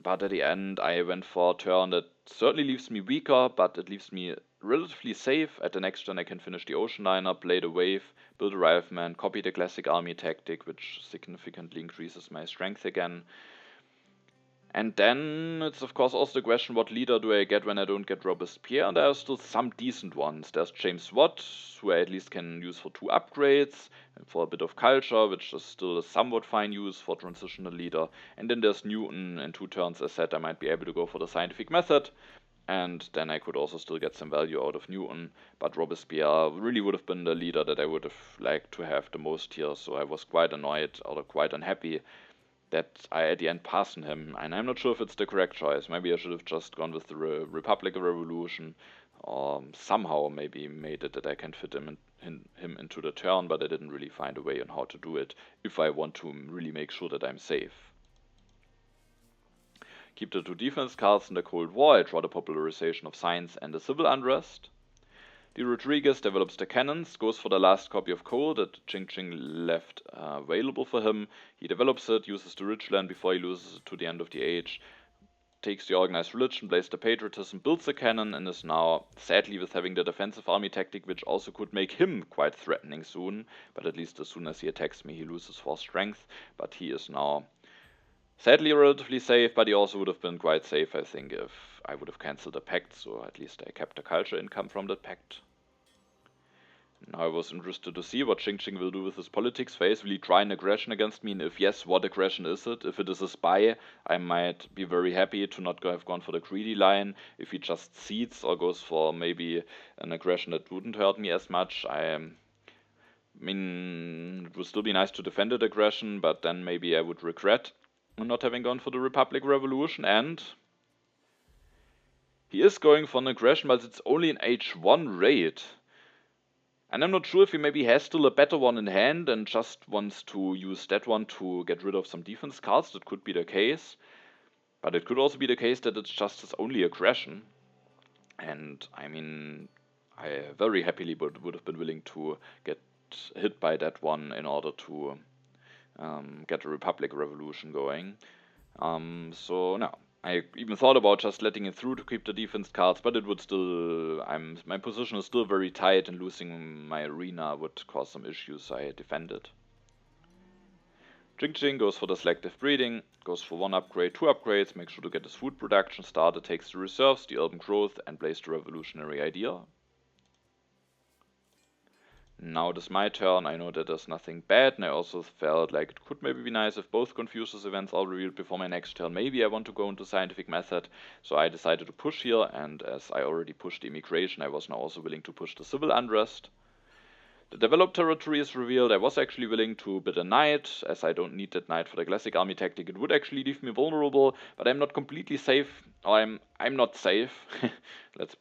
But at the end, I went for a turn that certainly leaves me weaker, but it leaves me relatively safe. At the next turn, I can finish the ocean liner, play the wave, build a rifleman, copy the classic army tactic, which significantly increases my strength again. And then it's of course also the question, what leader do I get when I don't get Robespierre? And there are still some decent ones. There's James Watt, who I at least can use for 2 upgrades, and for a bit of culture, which is still a somewhat fine use for transitional leader. And then there's Newton. In 2 turns, as said, I might be able to go for the scientific method, and then I could also still get some value out of Newton. But Robespierre really would have been the leader that I would have liked to have the most here, so I was quite annoyed or quite unhappy that I at the end passed on him, and I'm not sure if it's the correct choice. Maybe I should have just gone with the Republic Revolution, or somehow maybe made it that I can fit him into the turn, but I didn't really find a way on how to do it if I want to really make sure that I'm safe. Keep the 2 defense cards in the Cold War. I draw the popularization of science and the civil unrest. Drodriguez develops the cannons, goes for the last copy of coal that Ching left available for him. He develops it, uses the rich land before he loses it to the end of the age, takes the organized religion, plays the patriotism, builds a cannon, and is now, sadly, with having the defensive army tactic, which also could make him quite threatening soon, but at least as soon as he attacks me, he loses 4 strength. But he is now, sadly, relatively safe, but he also would have been quite safe, I think, if I would have cancelled the pact, so at least I kept the culture income from that pact. Now I was interested to see what Ching will do with his politics phase. Will he try an aggression against me? And if yes, what aggression is it? If it is a spy, I might be very happy to not have gone for the greedy line. If he just cedes or goes for maybe an aggression that wouldn't hurt me as much, I mean, it would still be nice to defend that aggression, but then maybe I would regret not having gone for the Republic Revolution. And he is going for an aggression, but it's only an H1 raid. And I'm not sure if he maybe has still a better one in hand and just wants to use that one to get rid of some defense cards. That could be the case. But it could also be the case that it's just his only aggression. And I mean, I very happily would have been willing to get hit by that one in order to get a Republic Revolution going. So now, I even thought about just letting it through to keep the defense cards, but it would still, my position is still very tight, and losing my arena would cause some issues, so I defended. Ching goes for the selective breeding, goes for 1 upgrade, 2 upgrades, makes sure to get his food production started, takes the reserves, the urban growth, and plays the revolutionary idea. Now it is my turn. I know that there's nothing bad, and I also felt like it could maybe be nice if both Confucius events are revealed before my next turn. Maybe I want to go into scientific method, so I decided to push here, and as I already pushed the immigration, I was now also willing to push the civil unrest. The developed territory is revealed. I was actually willing to bid a knight, as I don't need that knight for the classic army tactic. It would actually leave me vulnerable, but I'm not completely safe. Or I'm not safe. Let's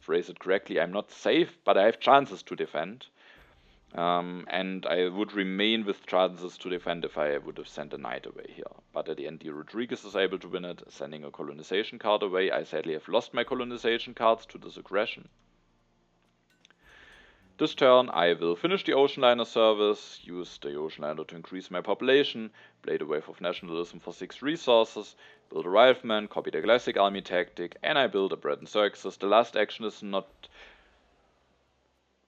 phrase it correctly. I'm not safe, but I have chances to defend. And I would remain with chances to defend if I would have sent a knight away here. But at the end, drodriguez is able to win it, sending a colonization card away. I sadly have lost my colonization cards to this aggression. This turn, I will finish the ocean liner service, use the ocean liner to increase my population, play the Wave of Nationalism for 6 resources, build a rifleman, copy the classic army tactic, and I build a bread and circuses. The last action is not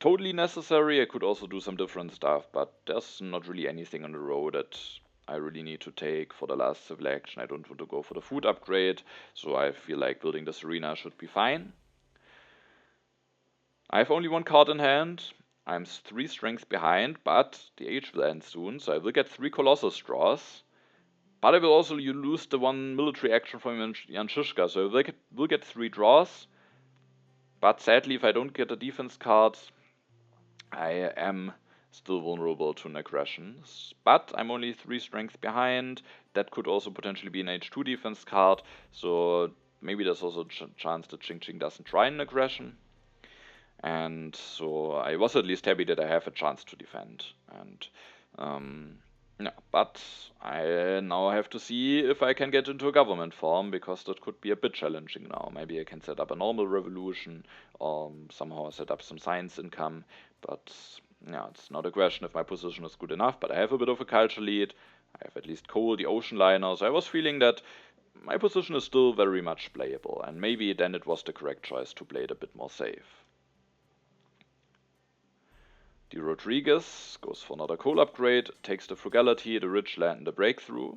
totally necessary. I could also do some different stuff, but there's not really anything on the road that I really need to take for the last civil action. I don't want to go for the food upgrade, so I feel like building this arena should be fine. I have only 1 card in hand. I'm 3 strengths behind, but the age will end soon, so I will get 3 Colossus draws. But I will also lose the 1 military action from Jan Shishka, so I will get 3 draws. But sadly, if I don't get a defense card, I am still vulnerable to an aggression. But I'm only 3 strengths behind. That could also potentially be an H2 defense card, so maybe there's also a chance that Ching Ching doesn't try an aggression. And so I was at least happy that I have a chance to defend. And yeah, but I now have to see if I can get into a government form, because that could be a bit challenging now. Maybe I can set up a normal revolution or somehow set up some science income. But yeah, it's not a question if my position is good enough, but I have a bit of a culture lead. I have at least coal, the ocean liner, so I was feeling that my position is still very much playable, and maybe then it was the correct choice to play it a bit more safe. Drodriguez goes for another coal upgrade, takes the frugality, the rich land, and the breakthrough.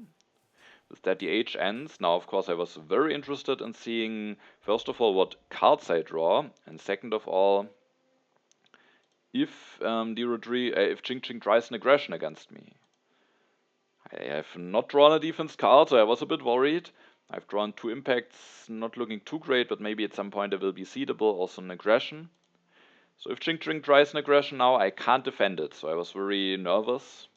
With that, the age ends. Now, of course, I was very interested in seeing, first of all, what cards I draw, and second of all, if Ching Ching tries an aggression against me. I have not drawn a defense card, so I was a bit worried. I've drawn 2 impacts, not looking too great, but maybe at some point they will be seedable, also an aggression. So if Ching Ching tries an aggression now, I can't defend it, so I was very nervous.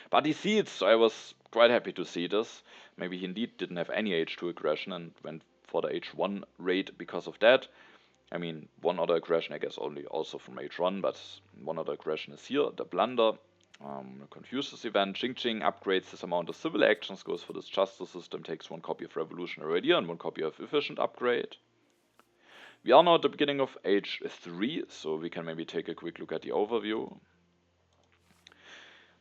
But he seeds, so I was quite happy to see this. Maybe he indeed didn't have any H2 aggression and went for the H1 raid because of that. I mean, 1 other aggression, I guess only also from H1, but 1 other aggression is here, the blunder. Confuse this event. Ching Ching upgrades this amount of civil actions, goes for this justice system, takes 1 copy of revolutionary idea and 1 copy of efficient upgrade. We are now at the beginning of age 3, so we can maybe take a quick look at the overview.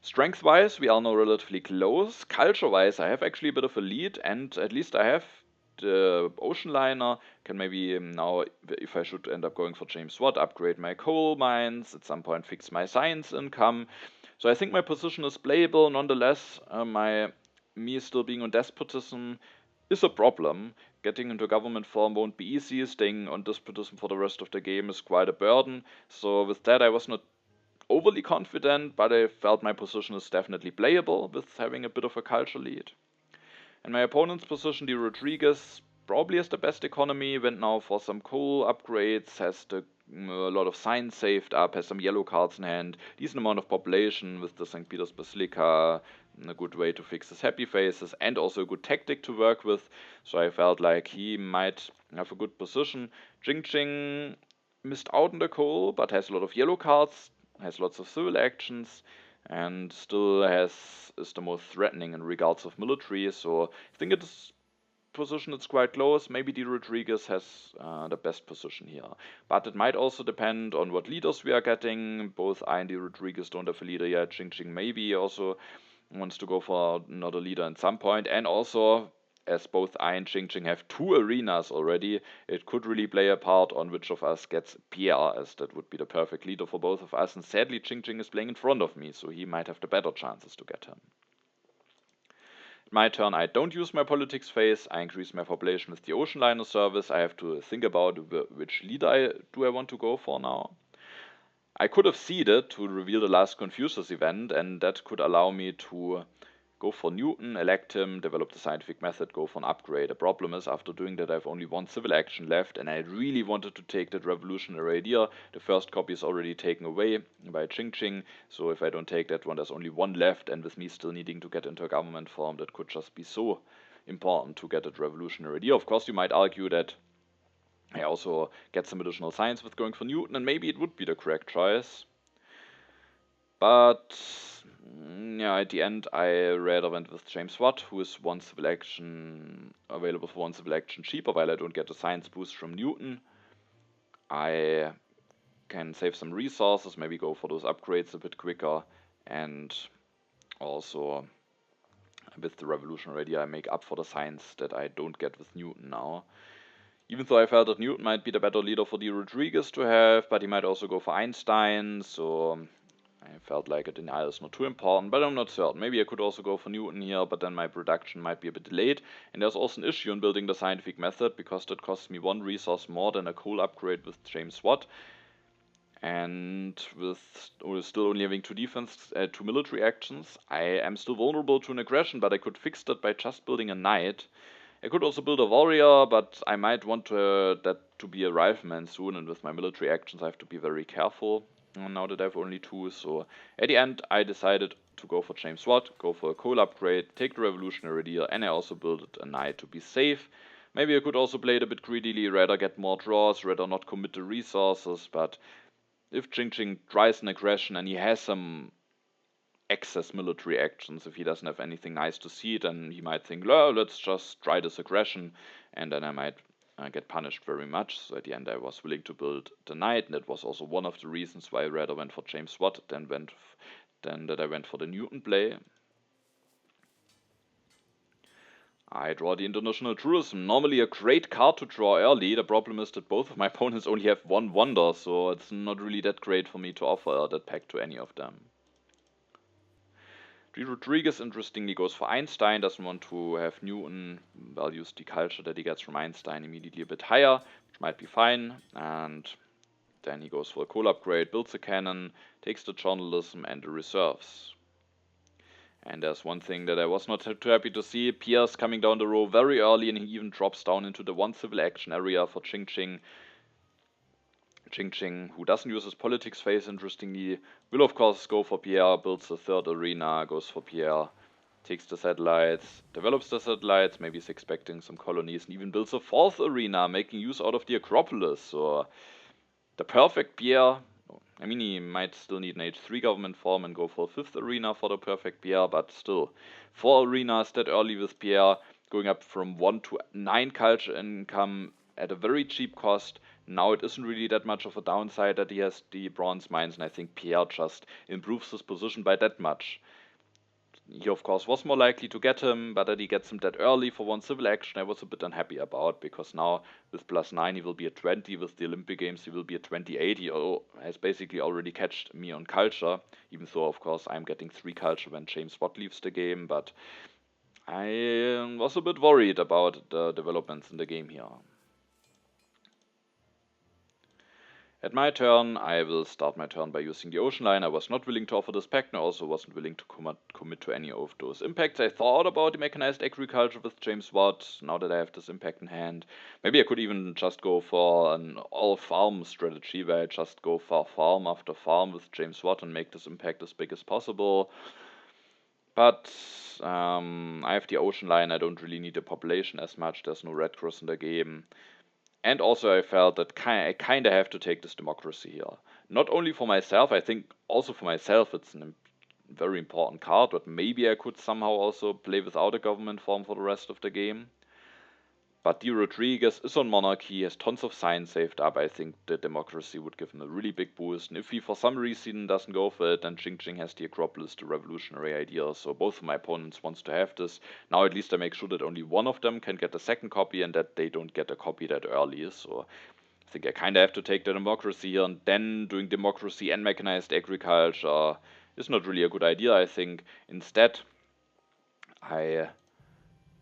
Strength-wise, we are now relatively close. Culture-wise, I have actually a bit of a lead, and at least I have the ocean liner. Can maybe now, if I should end up going for James Watt, upgrade my coal mines, at some point fix my science income. So I think my position is playable. Nonetheless, me still being on despotism is a problem. Getting into government form won't be easy. Staying on despotism for the rest of the game is quite a burden. So with that, I was not overly confident, but I felt my position is definitely playable with having a bit of a culture lead. And my opponent's position, drodriguez, probably has the best economy, went now for some coal upgrades, has a lot of science saved up, has some yellow cards in hand, decent amount of population with the St. Peter's Basilica, a good way to fix his happy faces, and also a good tactic to work with. So I felt like he might have a good position. Ching Ching missed out on the coal, but has a lot of yellow cards, has lots of civil actions, and still is the most threatening in regards of military. So I think its position is quite close. Maybe drodriguez has the best position here, but it might also depend on what leaders we are getting. Both I and drodriguez don't have a leader yet. Ching Ching maybe also wants to go for another leader at some point, and also, as both I and Ching Ching have 2 arenas already, it could really play a part on which of us gets Pierre, as that would be the perfect leader for both of us. And sadly, Ching Ching is playing in front of me, so he might have the better chances to get him. My turn, I don't use my politics phase. I increase my population with the ocean liner service. I have to think about which leader do I want to go for now. I could have seeded to reveal the last Confucius event, and that could allow me to go for Newton, elect him, develop the scientific method, go for an upgrade. The problem is, after doing that, I have only one civil action left, and I really wanted to take that revolutionary idea. The first copy is already taken away by Ching, so if I don't take that one, there's only one left, and with me still needing to get into a government form, that could just be so important to get that revolutionary idea. Of course, you might argue that I also get some additional science with going for Newton, and maybe it would be the correct choice. But yeah, at the end, I rather went with James Watt, who is one civil action available for one civil action cheaper, while I don't get a science boost from Newton. I can save some resources, maybe go for those upgrades a bit quicker, and also with the revolutionary idea, I make up for the science that I don't get with Newton now. Even though I felt that Newton might be the better leader for drodriguez to have, but he might also go for Einstein, so I felt like a denial is not too important, but I'm not certain. Maybe I could also go for Newton here, but then my production might be a bit delayed. And there's also an issue in building the scientific method, because that costs me one resource more than a coal upgrade with James Watt. And with still only having two military actions, I am still vulnerable to an aggression, but I could fix that by just building a knight. I could also build a warrior, but I might want that to be a rifleman soon, and with my military actions I have to be very careful now that I have only two. So at the end I decided to go for James Watt, go for a coal upgrade, take the revolutionary idea, and I also built a knight to be safe. Maybe I could also play it a bit greedily, rather get more draws, rather not commit the resources, but if Ching tries an aggression and he has some excess military actions, if he doesn't have anything nice to see, then he might think, well, let's just try this aggression, and then I might get punished very much. So at the end I was willing to build the knight, and that was also one of the reasons why I rather went for James Watt than that I went for the Newton play. I draw the International Tourism. Normally a great card to draw early. The problem is that both of my opponents only have one wonder, so it's not really that great for me to offer that pack to any of them. drodriguez interestingly goes for Einstein, doesn't want to have Newton, values the culture that he gets from Einstein immediately a bit higher, which might be fine, and then he goes for a coal upgrade, builds a cannon, takes the journalism and the reserves. And there's one thing that I was not too happy to see, Pierce coming down the row very early, and he even drops down into the one civil action area for Ching, who doesn't use his politics phase, interestingly, will of course go for Pierre, builds a third arena, goes for Pierre, takes the satellites, develops the satellites, maybe he's expecting some colonies, and even builds a fourth arena, making use out of the Acropolis. So the perfect Pierre. I mean, he might still need an H3 government form and go for a fifth arena for the perfect Pierre, but still, 4 arenas that early with Pierre, going up from 1 to 9 culture income at a very cheap cost. Now it isn't really that much of a downside that he has the bronze mines, and I think Pierre just improves his position by that much. He of course was more likely to get him, but that he gets him that early for one civil action I was a bit unhappy about, because now with +9 he will be at 20, with the Olympic Games he will be at 28, he has basically already catched me on culture, even though of course I'm getting 3 culture when James Watt leaves the game, but I was a bit worried about the developments in the game here. At my turn, I will start my turn by using the Ocean Line. I was not willing to offer this pact, and I also wasn't willing to commit to any of those impacts. I thought about the mechanized agriculture with James Watt, now that I have this impact in hand. Maybe I could even just go for an all-farm strategy, where I just go for farm after farm with James Watt and make this impact as big as possible. But I have the Ocean Line, I don't really need the population as much, there's no Red Cross in the game. And also I felt that I kind of have to take this democracy here. Not only for myself, I think also for myself it's a very important card, but maybe I could somehow also play without a government form for the rest of the game. But drodriguez is on monarchy, has tons of science saved up. I think the democracy would give him a really big boost. And if he for some reason doesn't go for it, then Ching has the Acropolis, the revolutionary idea. So both of my opponents wants to have this. Now at least I make sure that only one of them can get a second copy, and that they don't get a copy that early. So I think I kind of have to take the democracy here, and then doing democracy and mechanized agriculture is not really a good idea, I think. Instead, I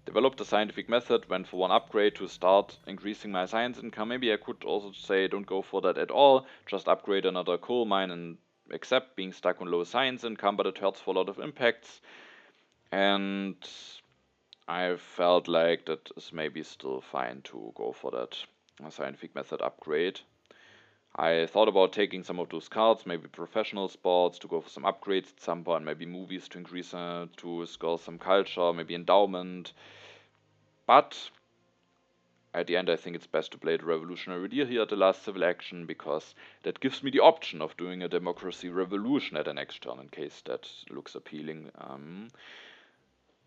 developed a scientific method, went for one upgrade to start increasing my science income. Maybe I could also say don't go for that at all, just upgrade another coal mine and accept being stuck on low science income, but it hurts for a lot of impacts. And I felt like that is maybe still fine to go for that scientific method upgrade. I thought about taking some of those cards, maybe professional sports to go for some upgrades at some point, maybe movies to increase, to score some culture, maybe endowment. But at the end, I think it's best to play the revolutionary idea here at the last civil action, because that gives me the option of doing a democracy revolution at the next turn in case that looks appealing.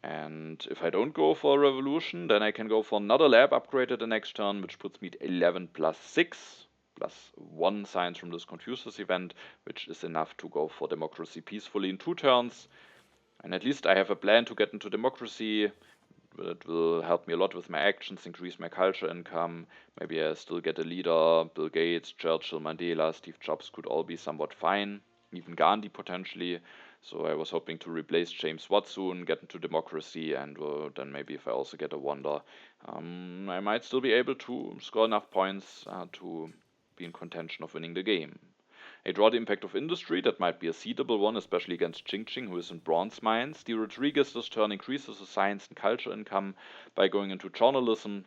And if I don't go for a revolution, then I can go for another lab upgrade at the next turn, which puts me at 11 plus 6, plus 1 science from this Confucius event, which is enough to go for democracy peacefully in 2 turns. And at least I have a plan to get into democracy. It will help me a lot with my actions, increase my culture income. Maybe I still get a leader. Bill Gates, Churchill, Mandela, Steve Jobs could all be somewhat fine. Even Gandhi potentially. So I was hoping to replace James Watt soon, get into democracy, and then maybe if I also get a wonder, I might still be able to score enough points to be in contention of winning the game. I draw the impact of industry. That might be a seedable one, especially against Ching, who is in bronze mines. Drodriguez this turn increases his science and culture income by going into journalism.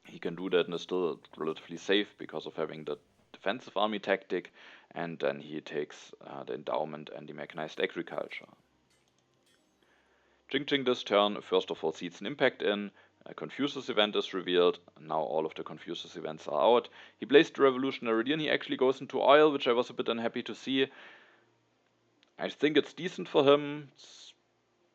He can do that and is still relatively safe because of having the defensive army tactic. And then he takes the endowment and the mechanized agriculture. Ching this turn, first of all, seeds an impact in. A Confucius event is revealed. Now all of the Confucius events are out. He plays the revolutionary idea and he actually goes into oil, which I was a bit unhappy to see. I think it's decent for him. It's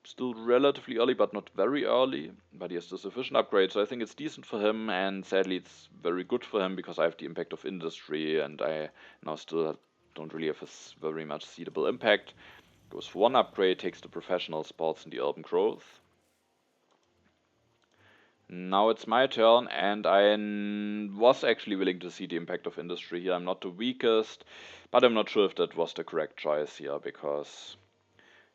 still relatively early, but not very early. But he has the sufficient upgrade, so I think it's decent for him. And sadly, it's very good for him because I have the impact of industry, and I now still don't really have a very much seedable impact. Goes for 1 upgrade, takes the professional sports and the urban growth. Now it's my turn, and I was actually willing to see the impact of industry here. I'm not the weakest, but I'm not sure if that was the correct choice here, because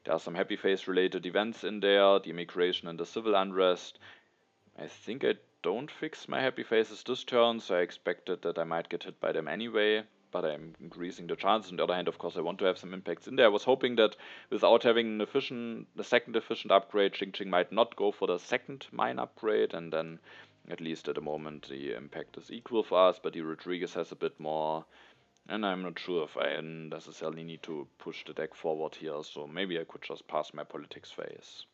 there are some happy face related events in there, the immigration and the civil unrest. I think I don't fix my happy faces this turn, so I expected that I might get hit by them anyway, but I'm increasing the chances. On the other hand, of course, I want to have some impacts in there. I was hoping that without having the second efficient upgrade, Ching might not go for the second mine upgrade, and then at least at the moment the impact is equal for us, but the Rodriguez has a bit more, and I'm not sure if I necessarily need to push the deck forward here, so maybe I could just pass my politics phase.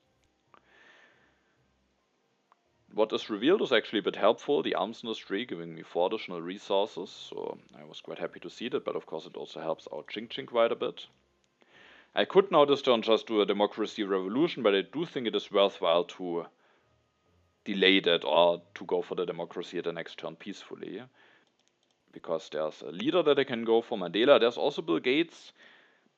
What is revealed is actually a bit helpful, the arms industry giving me 4 additional resources, so I was quite happy to see that, but of course it also helps out Ching quite a bit. I could now this turn just do a democracy revolution, but I do think it is worthwhile to delay that or to go for the democracy at the next turn peacefully. Because there's a leader that I can go for, Mandela, there's also Bill Gates,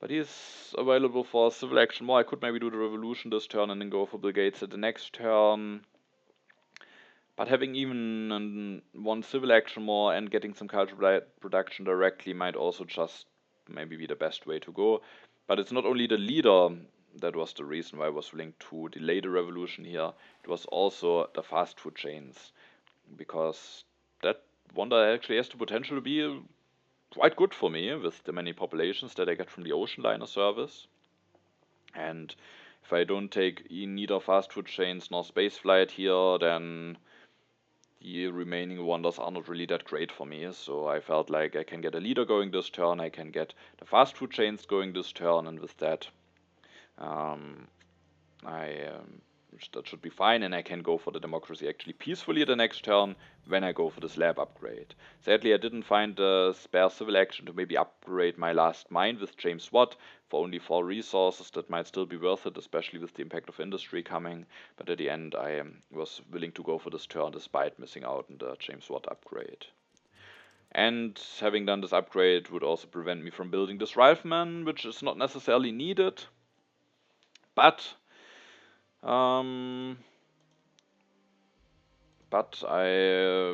but he's available for civil action more. I could maybe do the revolution this turn and then go for Bill Gates at the next turn. But having even 1 civil action more and getting some cultural production directly might also just maybe be the best way to go. But it's not only the leader that was the reason why I was willing to delay the revolution here. It was also the fast food chains, because that wonder actually has the potential to be quite good for me with the many populations that I get from the ocean liner service. And if I don't take neither fast food chains nor spaceflight here, then the remaining wonders are not really that great for me, so I felt like I can get a leader going this turn, I can get the fast food chains going this turn, and with that, that should be fine, and I can go for the democracy actually peacefully the next turn when I go for this lab upgrade. Sadly, I didn't find the spare civil action to maybe upgrade my last mine with James Watt for only 4 resources. That might still be worth it, especially with the impact of industry coming, but at the end I was willing to go for this turn despite missing out on the James Watt upgrade. And having done this upgrade would also prevent me from building this rifleman, which is not necessarily needed, but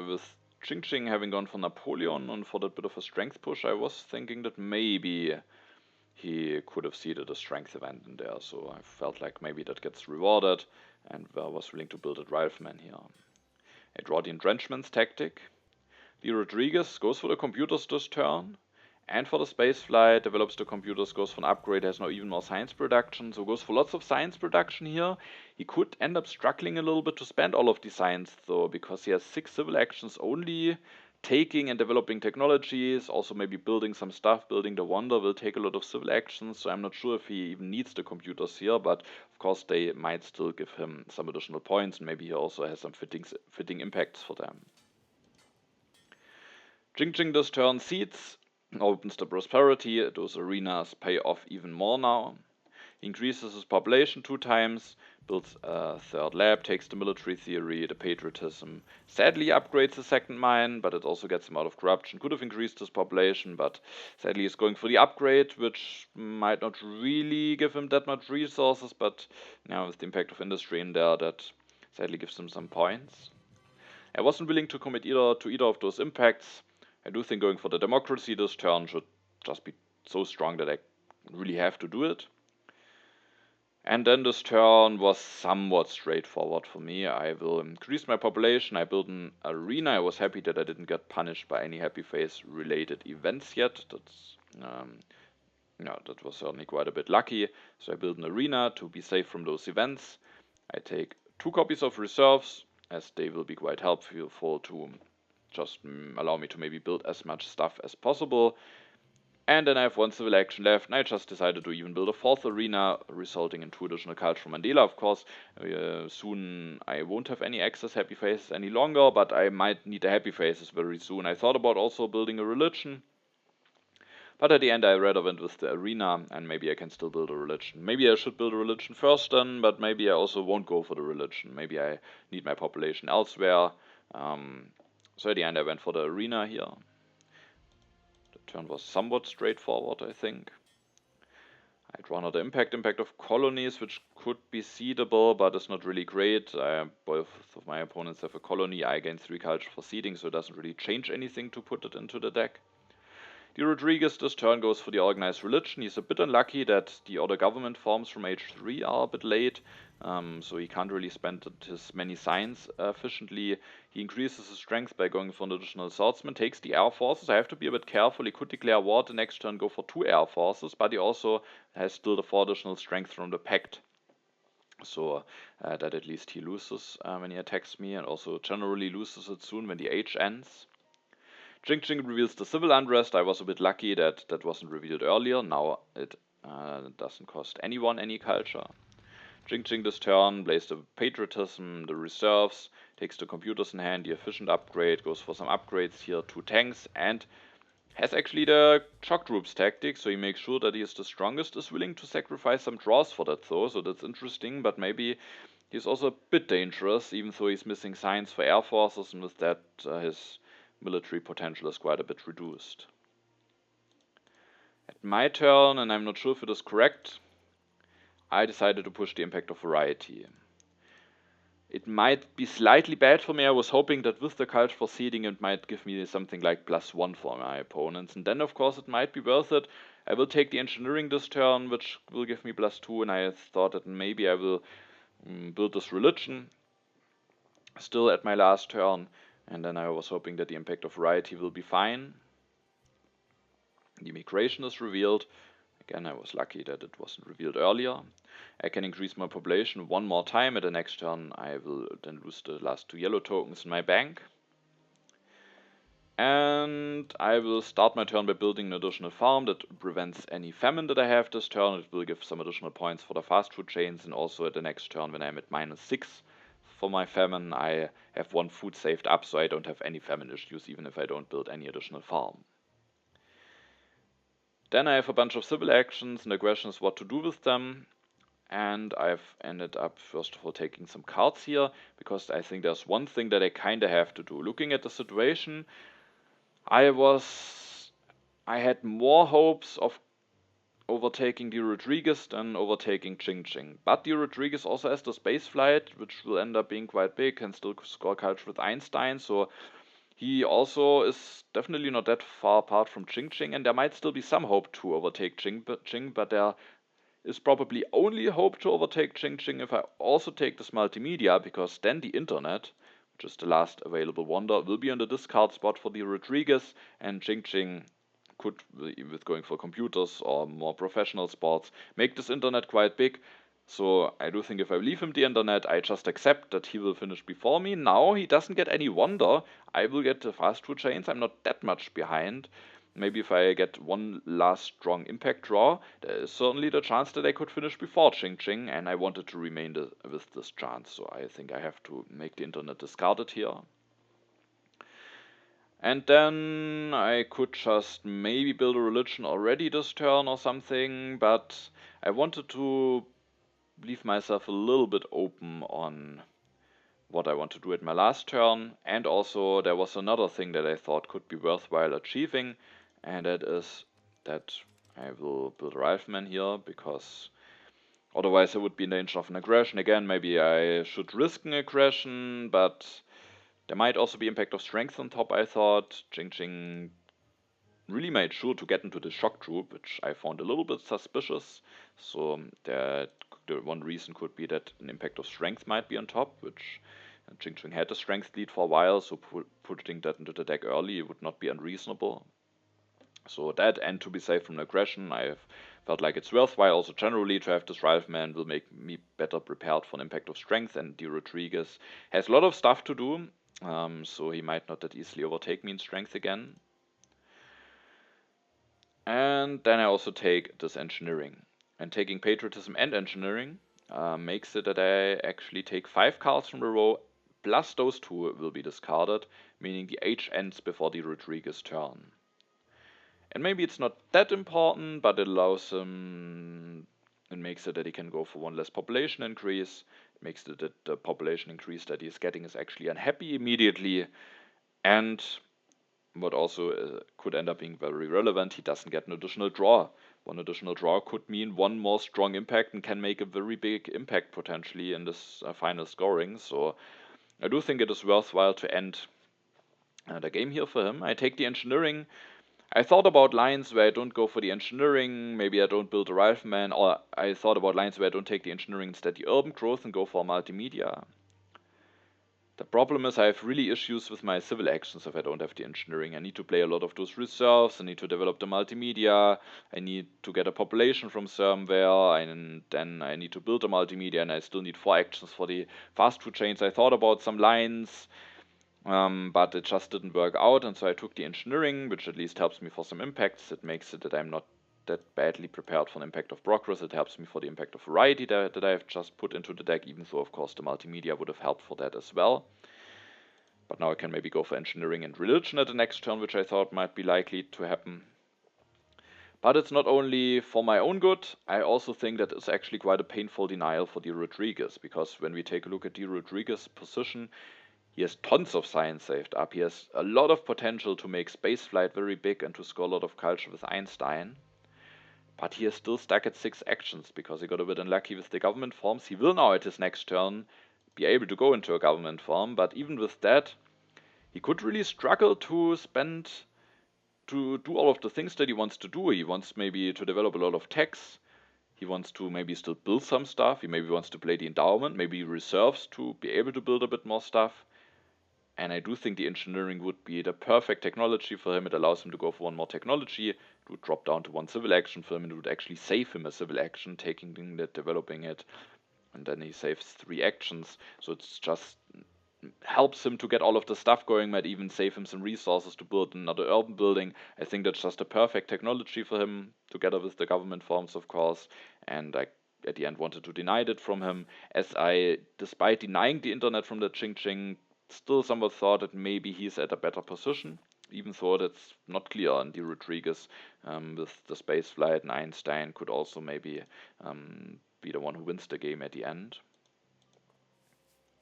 with Ching having gone for Napoleon and for that bit of a strength push, I was thinking that maybe he could have seeded a strength event in there, so I felt like maybe that gets rewarded, and I was willing to build a rifleman here. I draw the entrenchments tactic. The Rodriguez goes for the computers this turn, And for the spaceflight, develops the computers, goes for an upgrade, has now even more science production, so goes for lots of science production here. He could end up struggling a little bit to spend all of the science though, because he has 6 civil actions only. Taking and developing technologies, also maybe building some stuff, building the Wonder will take a lot of civil actions, so I'm not sure if he even needs the computers here, but of course they might still give him some additional points, and maybe he also has some fitting impacts for them. Jing this turn seeds, opens the prosperity, those arenas pay off even more now. Increases his population 2 times, builds a 3rd lab, takes the military theory, the patriotism. Sadly upgrades the 2nd mine, but it also gets him out of corruption. Could have increased his population, but sadly he's going for the upgrade, which might not really give him that much resources, but now with the impact of industry in there, that sadly gives him some points. I wasn't willing to commit to either of those impacts. I do think going for the democracy this turn should just be so strong that I really have to do it. And then this turn was somewhat straightforward for me. I will increase my population, I build an arena. I was happy that I didn't get punished by any happy face related events yet. That was certainly quite a bit lucky. So I build an arena to be safe from those events. I take 2 copies of reserves, as they will be quite helpful to just allow me to maybe build as much stuff as possible. And then I have 1 civil action left, and I just decided to even build a 4th arena, resulting in 2 additional cards from Mandela. Of course, soon I won't have any excess happy faces any longer, but I might need the happy faces very soon. I thought about also building a religion, but at the end I rather went with the arena, and maybe I can still build a religion. Maybe I should build a religion first then, but maybe I also won't go for the religion. Maybe I need my population elsewhere. So at the end I went for the arena here. The turn was somewhat straightforward, I think. I draw another impact of colonies, which could be seedable, but it's not really great. Both of my opponents have a colony. I gain 3 culture for seeding, so it doesn't really change anything to put it into the deck. Drodriguez this turn goes for the organized religion. He's a bit unlucky that the other government forms from age 3 are a bit late, so he can't really spend his many signs efficiently. He increases his strength by going for an additional swordsman, takes the air forces. I have to be a bit careful. He could declare war the next turn, go for 2 air forces, but he also has still the 4 additional strength from the pact. So that at least he loses when he attacks me, and also generally loses it soon when the age ends. Jing reveals the civil unrest. I was a bit lucky that that wasn't revealed earlier. Now it doesn't cost anyone any culture. Jing this turn plays the patriotism, the reserves, takes the computers in hand, the efficient upgrade, goes for some upgrades here, 2 tanks, and has actually the shock troops tactic, so he makes sure that he is the strongest, is willing to sacrifice some draws for that though, so that's interesting, but maybe he's also a bit dangerous, even though he's missing signs for air forces, and with that his military potential is quite a bit reduced. At my turn, and I'm not sure if it is correct, I decided to push the impact of variety. It might be slightly bad for me. I was hoping that with the culture for seeding it might give me something like +1 for my opponents, and then of course it might be worth it. I will take the engineering this turn, which will give me +2, and I thought that maybe I will build this religion still at my last turn. And then I was hoping that the impact of variety will be fine. The migration is revealed. Again, I was lucky that it wasn't revealed earlier. I can increase my population 1 more time. At the next turn, I will then lose the last 2 yellow tokens in my bank. And I will start my turn by building an additional farm that prevents any famine that I have this turn. It will give some additional points for the fast food chains, and also at the next turn when I'm at -6 for my famine, I have 1 food saved up, so I don't have any famine issues even if I don't build any additional farm. Then I have a bunch of civil actions, and the question is what to do with them. And I've ended up first of all taking some cards here, because I think there's one thing that I kinda have to do. Looking at the situation, I had more hopes of overtaking drodriguez than overtaking Jing. But drodriguez also has the space flight, which will end up being quite big, and still score culture with Einstein, so he also is definitely not that far apart from Jing, and there might still be some hope to overtake Jing, but there is probably only hope to overtake Jing if I also take this multimedia, because then the internet, which is the last available wonder, will be on the discard spot for drodriguez, and Jing could, with going for computers or more professional sports, make this internet quite big. So I do think if I leave him the internet, I just accept that he will finish before me. Now he doesn't get any wonder. I will get the fast food chains. I'm not that much behind. Maybe if I get one last strong impact draw, there is certainly the chance that I could finish before Ching Ching, and I wanted to remain with this chance. So I think I have to make the internet discarded here. And then I could just maybe build a religion already this turn or something, but I wanted to leave myself a little bit open on what I want to do at my last turn. And also there was another thing that I thought could be worthwhile achieving, and that is that I will build a rifleman here, because otherwise I would be in danger of an aggression. Again, maybe I should risk an aggression, but there might also be impact of strength on top, I thought. Ching Ching really made sure to get into the shock troop, which I found a little bit suspicious. So the one reason could be that an impact of strength might be on top, which Ching Ching had a strength lead for a while, so putting that into the deck early would not be unreasonable. So that, and to be safe from aggression, I have felt like it's worthwhile also generally to have this rifleman, will make me better prepared for an impact of strength, and drodriguez has a lot of stuff to do, so he might not that easily overtake me in strength again. And then I also take this engineering. And taking patriotism and engineering makes it that I actually take 5 cards from the row, plus those 2 will be discarded, meaning the H ends before the drodriguez turn. And maybe it's not that important, but it allows him, it makes it that he can go for 1 less population increase. It makes it that the population increase that he's getting is actually unhappy immediately. And what also could end up being very relevant, he doesn't get an additional draw. 1 additional draw could mean 1 more strong impact and can make a very big impact potentially in this final scoring. So I do think it is worthwhile to end the game here for him. I take the engineering. I thought about lines where I don't go for the engineering, maybe I don't build a rifleman, or I thought about lines where I don't take the engineering, instead the urban growth, and go for multimedia. The problem is I have really issues with my civil actions if I don't have the engineering. I need to play a lot of those reserves, I need to develop the multimedia, I need to get a population from somewhere, and then I need to build a multimedia, and I still need 4 actions for the fast food chains. I thought about some lines, but it just didn't work out, and so I took the engineering, which at least helps me for some impacts. It makes it that I'm not that badly prepared for an impact of progress. It helps me for the impact of variety that I've just put into the deck, even though of course the multimedia would have helped for that as well. But now I can maybe go for engineering and religion at the next turn, which I thought might be likely to happen. But it's not only for my own good, I also think that it's actually quite a painful denial for drodriguez, because when we take a look at drodriguez's position, he has tons of science saved up. He has a lot of potential to make spaceflight very big and to score a lot of culture with Einstein. But he is still stuck at 6 actions because he got a bit unlucky with the government forms. He will now at his next turn be able to go into a government form, but even with that, he could really struggle to do all of the things that he wants to do. He wants maybe to develop a lot of techs. He wants to maybe still build some stuff. He maybe wants to play the endowment, maybe reserves to be able to build a bit more stuff. And I do think the engineering would be the perfect technology for him. It allows him to go for 1 more technology. It would drop down to 1 civil action for him, and it would actually save him a civil action, taking it, developing it. And then he saves 3 actions. So it's just helps him to get all of the stuff going, might even save him some resources to build another urban building. I think that's just a perfect technology for him, together with the government forms, of course. And I, at the end, wanted to deny it from him, as I, despite denying the internet from the Ching Ching, still somewhat thought that maybe he's at a better position, even though that's not clear. And drodriguez with the spaceflight and Einstein could also maybe be the one who wins the game at the end.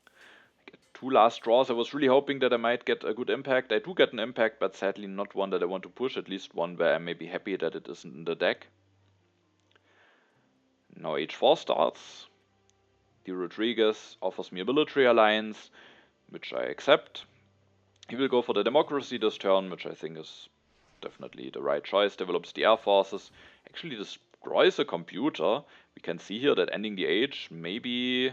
I get 2 last draws. I was really hoping that I might get a good impact. I do get an impact, but sadly not one that I want to push, at least one where I may be happy that it isn't in the deck. Now H4 starts. drodriguez offers me a military alliance, which I accept. He will go for the democracy this turn, which I think is definitely the right choice. Develops the air forces. Actually destroys a computer. We can see here that ending the age maybe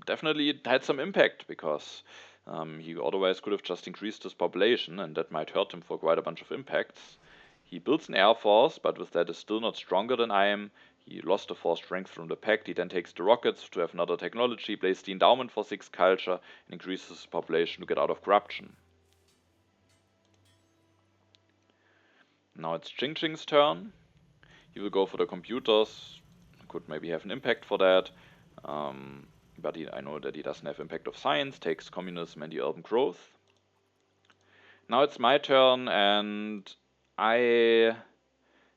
definitely it had some impact, because he otherwise could have just increased his population, and that might hurt him for quite a bunch of impacts. He builds an Air Force, but with that is still not stronger than I am. He lost the 4 strength from the pact. He then takes the rockets to have another technology, plays the endowment for 6 culture, and increases his population to get out of corruption. Now it's Ching Ching's turn. He will go for the computers. Could maybe have an impact for that. But I know that he doesn't have impact of science. Takes communism and the urban growth. Now it's my turn, and I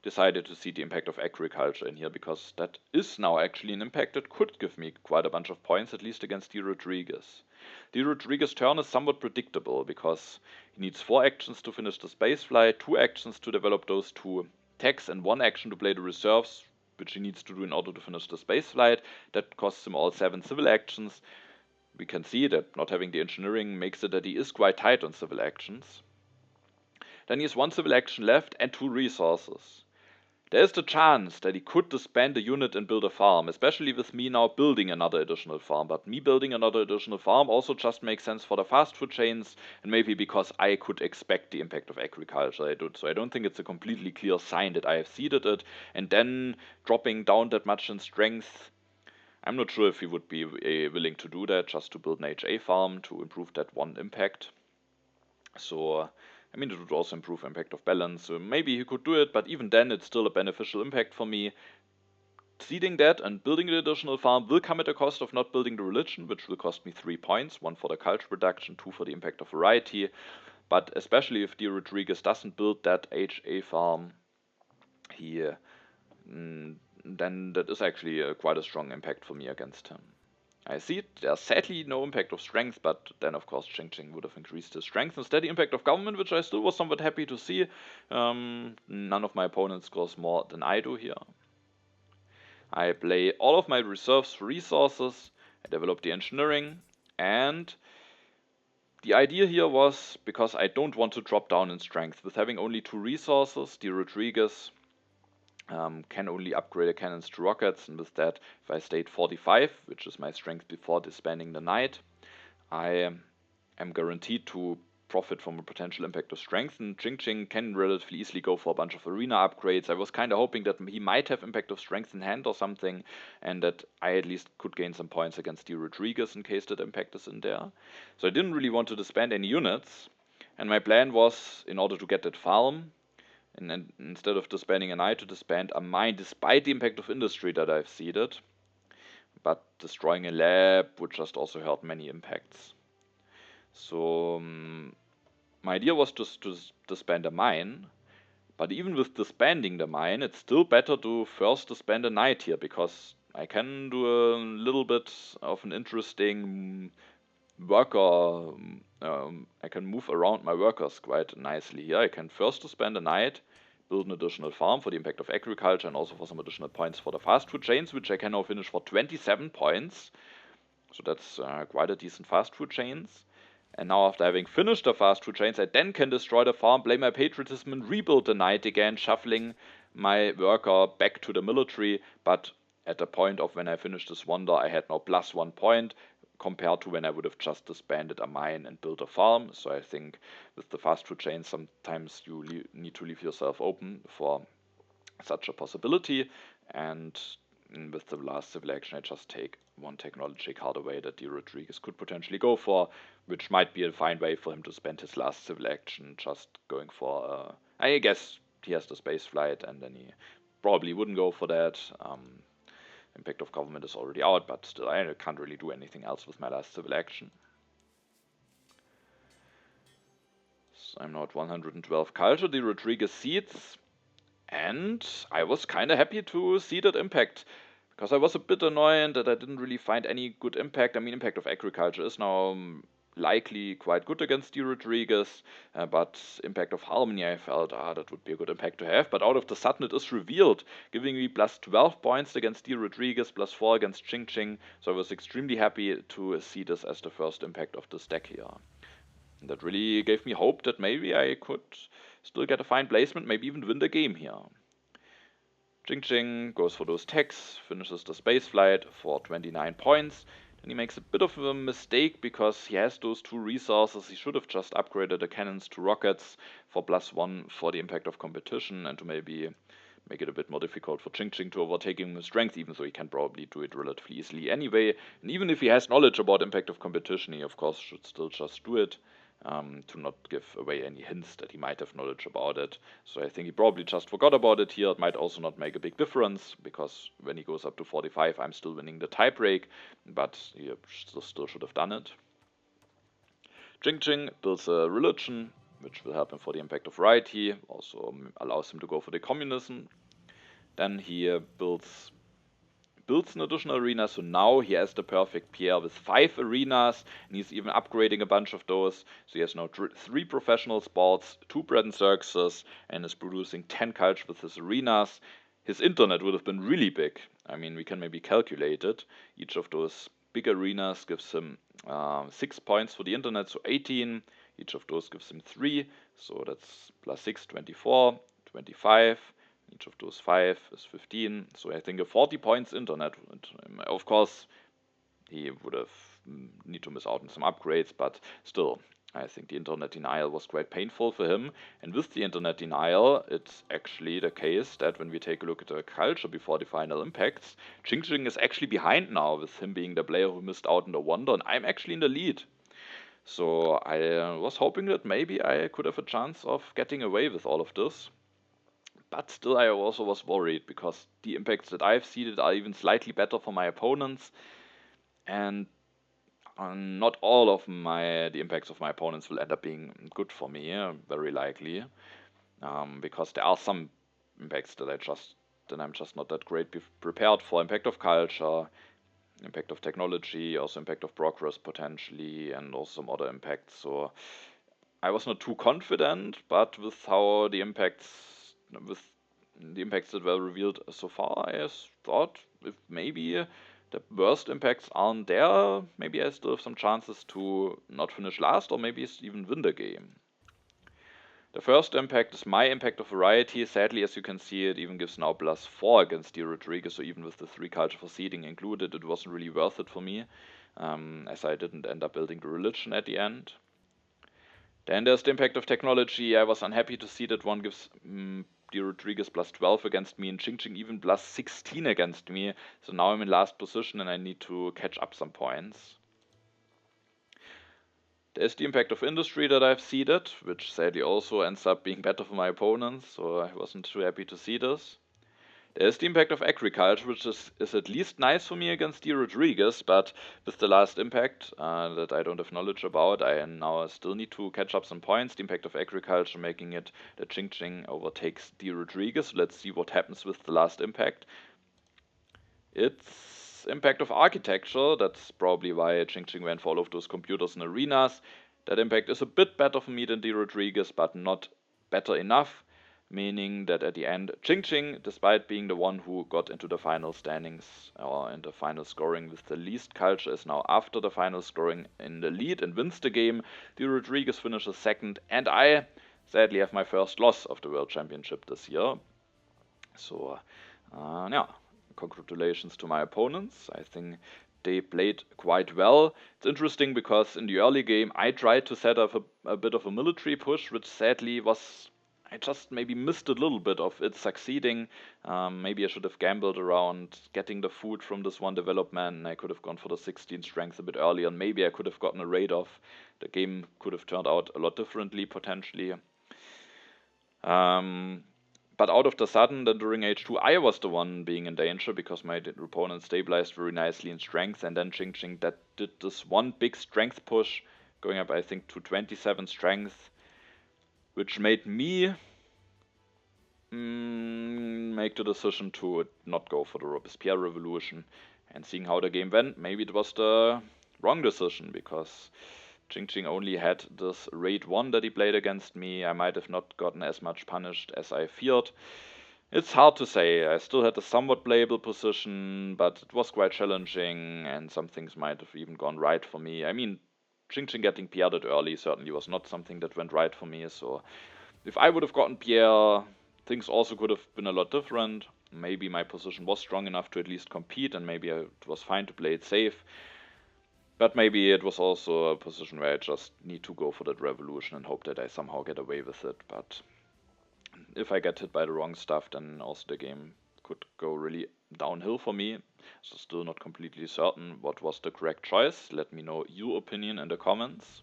decided to see the impact of agriculture in here, because that is now actually an impact that could give me quite a bunch of points, at least against drodriguez. Drodriguez's turn is somewhat predictable, because he needs 4 actions to finish the spaceflight, 2 actions to develop those 2 techs, and 1 action to play the reserves, which he needs to do in order to finish the spaceflight. That costs him all 7 civil actions. We can see that not having the engineering makes it that he is quite tight on civil actions. Then he has 1 civil action left and 2 resources. There is the chance that he could disband a unit and build a farm, especially with me now building another additional farm. But me building another additional farm also just makes sense for the fast food chains, and maybe because I could expect the impact of agriculture. So I don't think it's a completely clear sign that I have seeded it, and then dropping down that much in strength. I'm not sure if he would be willing to do that, just to build an HA farm to improve that 1 impact. So I mean, it would also improve impact of balance, so maybe he could do it, but even then it's still a beneficial impact for me. Seeding that and building the additional farm will come at a cost of not building the religion, which will cost me 3 points, 1 for the culture reduction, 2 for the impact of variety. But especially if drodriguez doesn't build that HA farm, then that is actually quite a strong impact for me against him. I see it. There's sadly no impact of strength, but then of course Ching Ching would have increased his strength. Instead, the impact of government, which I still was somewhat happy to see. None of my opponents scores more than I do here. I play all of my reserves for resources. I develop the engineering, and the idea here was, because I don't want to drop down in strength, with having only 2 resources, drodriguez can only upgrade the cannons to rockets, and with that, if I stayed 45, which is my strength before disbanding the knight, I am guaranteed to profit from a potential impact of strength, and Ching Ching can relatively easily go for a bunch of arena upgrades. I was kind of hoping that he might have impact of strength in hand or something, and that I at least could gain some points against drodriguez in case that impact is in there. So I didn't really want to disband any units, and my plan was, in order to get that farm, and instead of disbanding a knight, to disband a mine, despite the impact of industry that I've seeded. But destroying a lab would just also hurt many impacts. So my idea was just to disband a mine, but even with disbanding the mine, it's still better to first disband a knight here, because I can do a little bit of an interesting worker. I can move around my workers quite nicely here. I can first disband a knight, build an additional farm for the impact of agriculture, and also for some additional points for the fast food chains, which I can now finish for 27 points. So that's quite a decent fast food chains. And now, after having finished the fast food chains, I then can destroy the farm, play my patriotism, and rebuild the knight again, shuffling my worker back to the military. But at the point of when I finished this wonder, I had now +1 point, compared to when I would have just disbanded a mine and built a farm. So I think with the fast food chain, sometimes you need to leave yourself open for such a possibility. And with the last civil action, I just take 1 technology card away that drodriguez could potentially go for, which might be a fine way for him to spend his last civil action just going for, I guess he has the space flight, and then he probably wouldn't go for that. Impact of government is already out, but still I can't really do anything else with my last civil action. So I'm now at 112 culture, drodriguez seeds, and I was kind of happy to see that impact, because I was a bit annoyed that I didn't really find any good impact. I mean, impact of agriculture is now likely quite good against drodriguez, but impact of harmony, I felt that would be a good impact to have. But out of the sudden it is revealed, giving me +12 points against drodriguez, +4 against Ching Ching. So I was extremely happy to see this as the first impact of this deck here. And that really gave me hope that maybe I could still get a fine placement, maybe even win the game here. Ching Ching goes for those techs, finishes the space flight for 29 points. Then he makes a bit of a mistake because he has those 2 resources. He should have just upgraded the cannons to rockets for +1 for the impact of competition and to maybe make it a bit more difficult for Ching to overtake him with strength, even though he can probably do it relatively easily anyway. And even if he has knowledge about impact of competition, he of course should still just do it. To not give away any hints that he might have knowledge about it. So I think he probably just forgot about it here. It might also not make a big difference, because when he goes up to 45, I'm still winning the tiebreak, but he still should have done it. Ching builds a religion, which will help him for the impact of variety, also allows him to go for the communism. Then he builds an additional arena, so now he has the perfect pair with 5 arenas, and he's even upgrading a bunch of those. So he has now 3 professional sports, 2 bread and circuses, and is producing 10 culture with his arenas. His internet would have been really big. I mean, we can maybe calculate it. Each of those big arenas gives him 6 points for the internet, so 18. Each of those gives him 3, so that's +6, 24, 25. Each of those 5 is 15, so I think a 40 points internet. And of course, he would have need to miss out on some upgrades, but still, I think the internet denial was quite painful for him. And with the internet denial, it's actually the case that when we take a look at the culture before the final impacts, Ching is actually behind now, with him being the player who missed out on the wonder, and I'm actually in the lead. So I was hoping that maybe I could have a chance of getting away with all of this. But still, I also was worried, because the impacts that I've seeded are even slightly better for my opponents, and not all of the impacts of my opponents will end up being good for me, very likely, because there are some impacts that I'm just not that great prepared for. Impact of culture, impact of technology, also impact of progress potentially, and also some other impacts. So I was not too confident, but with the impacts that were revealed so far, I thought if maybe the worst impacts aren't there, maybe I still have some chances to not finish last, or maybe even win the game. The first impact is my impact of variety. Sadly, as you can see, it even gives now +4 against drodriguez, so even with the 3 culture for seeding included, it wasn't really worth it for me, as I didn't end up building the religion at the end. Then there's the impact of technology. I was unhappy to see that one gives drodriguez +12 against me, and Ching even +16 against me. So now I'm in last position and I need to catch up some points. There's the impact of industry that I've seeded, which sadly also ends up being better for my opponents, so I wasn't too happy to see this. There's the impact of agriculture, which is at least nice for me against drodriguez, but with the last impact that I don't have knowledge about, I now still need to catch up some points. The impact of agriculture making it that Ching overtakes drodriguez. Let's see what happens with the last impact. It's impact of architecture. That's probably why Ching went for all of those computers and arenas. That impact is a bit better for me than drodriguez, but not better enough, meaning that at the end, Ching, despite being the one who got into the final standings or in the final scoring with the least culture, is now after the final scoring in the lead and wins the game. drodriguez finishes second, and I sadly have my first loss of the World Championship this year. So, yeah, congratulations to my opponents. I think they played quite well. It's interesting because in the early game I tried to set up a bit of a military push, which sadly I just maybe missed a little bit of it succeeding. Maybe I should have gambled around getting the food from this one development, and I could have gone for the 16 strength a bit earlier, and maybe I could have gotten a raid off. The game could have turned out a lot differently potentially. But out of the sudden, then during H2, I was the one being in danger, because my opponent stabilized very nicely in strength, and then Ching that did this one big strength push, going up I think to 27 strength, which made me make the decision to not go for the Robespierre Revolution. And seeing how the game went, maybe it was the wrong decision, because Ching only had this raid 1 that he played against me. I might have not gotten as much punished as I feared. It's hard to say. I still had a somewhat playable position, but it was quite challenging, and some things might have even gone right for me. I mean, Ching getting PR'd early certainly was not something that went right for me, so if I would have gotten PR, things also could have been a lot different. Maybe my position was strong enough to at least compete, and maybe it was fine to play it safe. But maybe it was also a position where I just need to go for that revolution and hope that I somehow get away with it. But if I get hit by the wrong stuff, then also the game could go really downhill for me. So still not completely certain what was the correct choice. Let me know your opinion in the comments.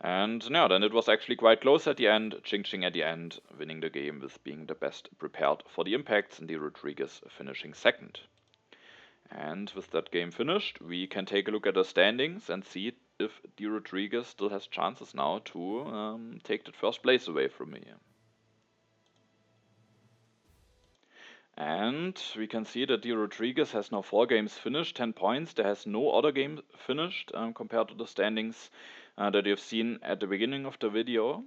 And yeah, then it was actually quite close at the end. Ching Ching at the end, winning the game with being the best prepared for the impacts, and drodriguez finishing second. And with that game finished, we can take a look at the standings and see if drodriguez still has chances now to take that first place away from me. And we can see that drodriguez has now 4 games finished, 10 points. There has no other game finished compared to the standings that you've seen at the beginning of the video.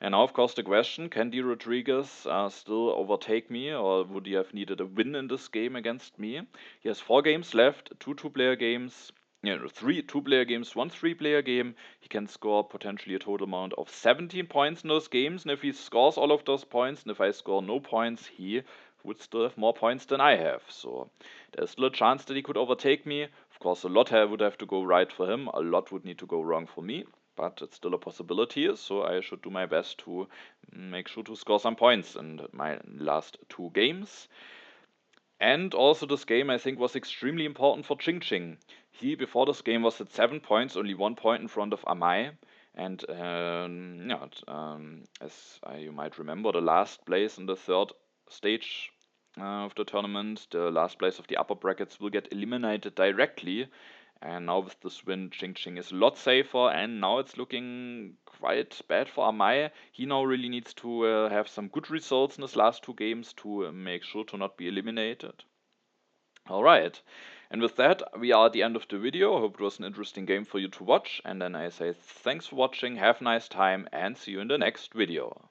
And now, of course, the question, can drodriguez still overtake me, or would he have needed a win in this game against me? He has 4 games left, 2 two-player games, 3 two-player games, 1 three-player game. He can score potentially a total amount of 17 points in those games, and if he scores all of those points, and if I score no points, he would still have more points than I have. So there's still a chance that he could overtake me. Of course, a lot would have to go right for him, a lot would need to go wrong for me, but it's still a possibility, so I should do my best to make sure to score some points in my last 2 games. And also this game, I think, was extremely important for Ching Ching. He, before this game, was at 7 points, only 1 point in front of Amai. And as you might remember, the last place in the 3rd stage of the tournament, the last place of the upper brackets will get eliminated directly. And now with this win, Ching Ching is a lot safer, and now it's looking quite bad for Amai. He now really needs to have some good results in his last 2 games to make sure to not be eliminated. Alright, and with that, we are at the end of the video. I hope it was an interesting game for you to watch, and then I say thanks for watching, have a nice time, and see you in the next video.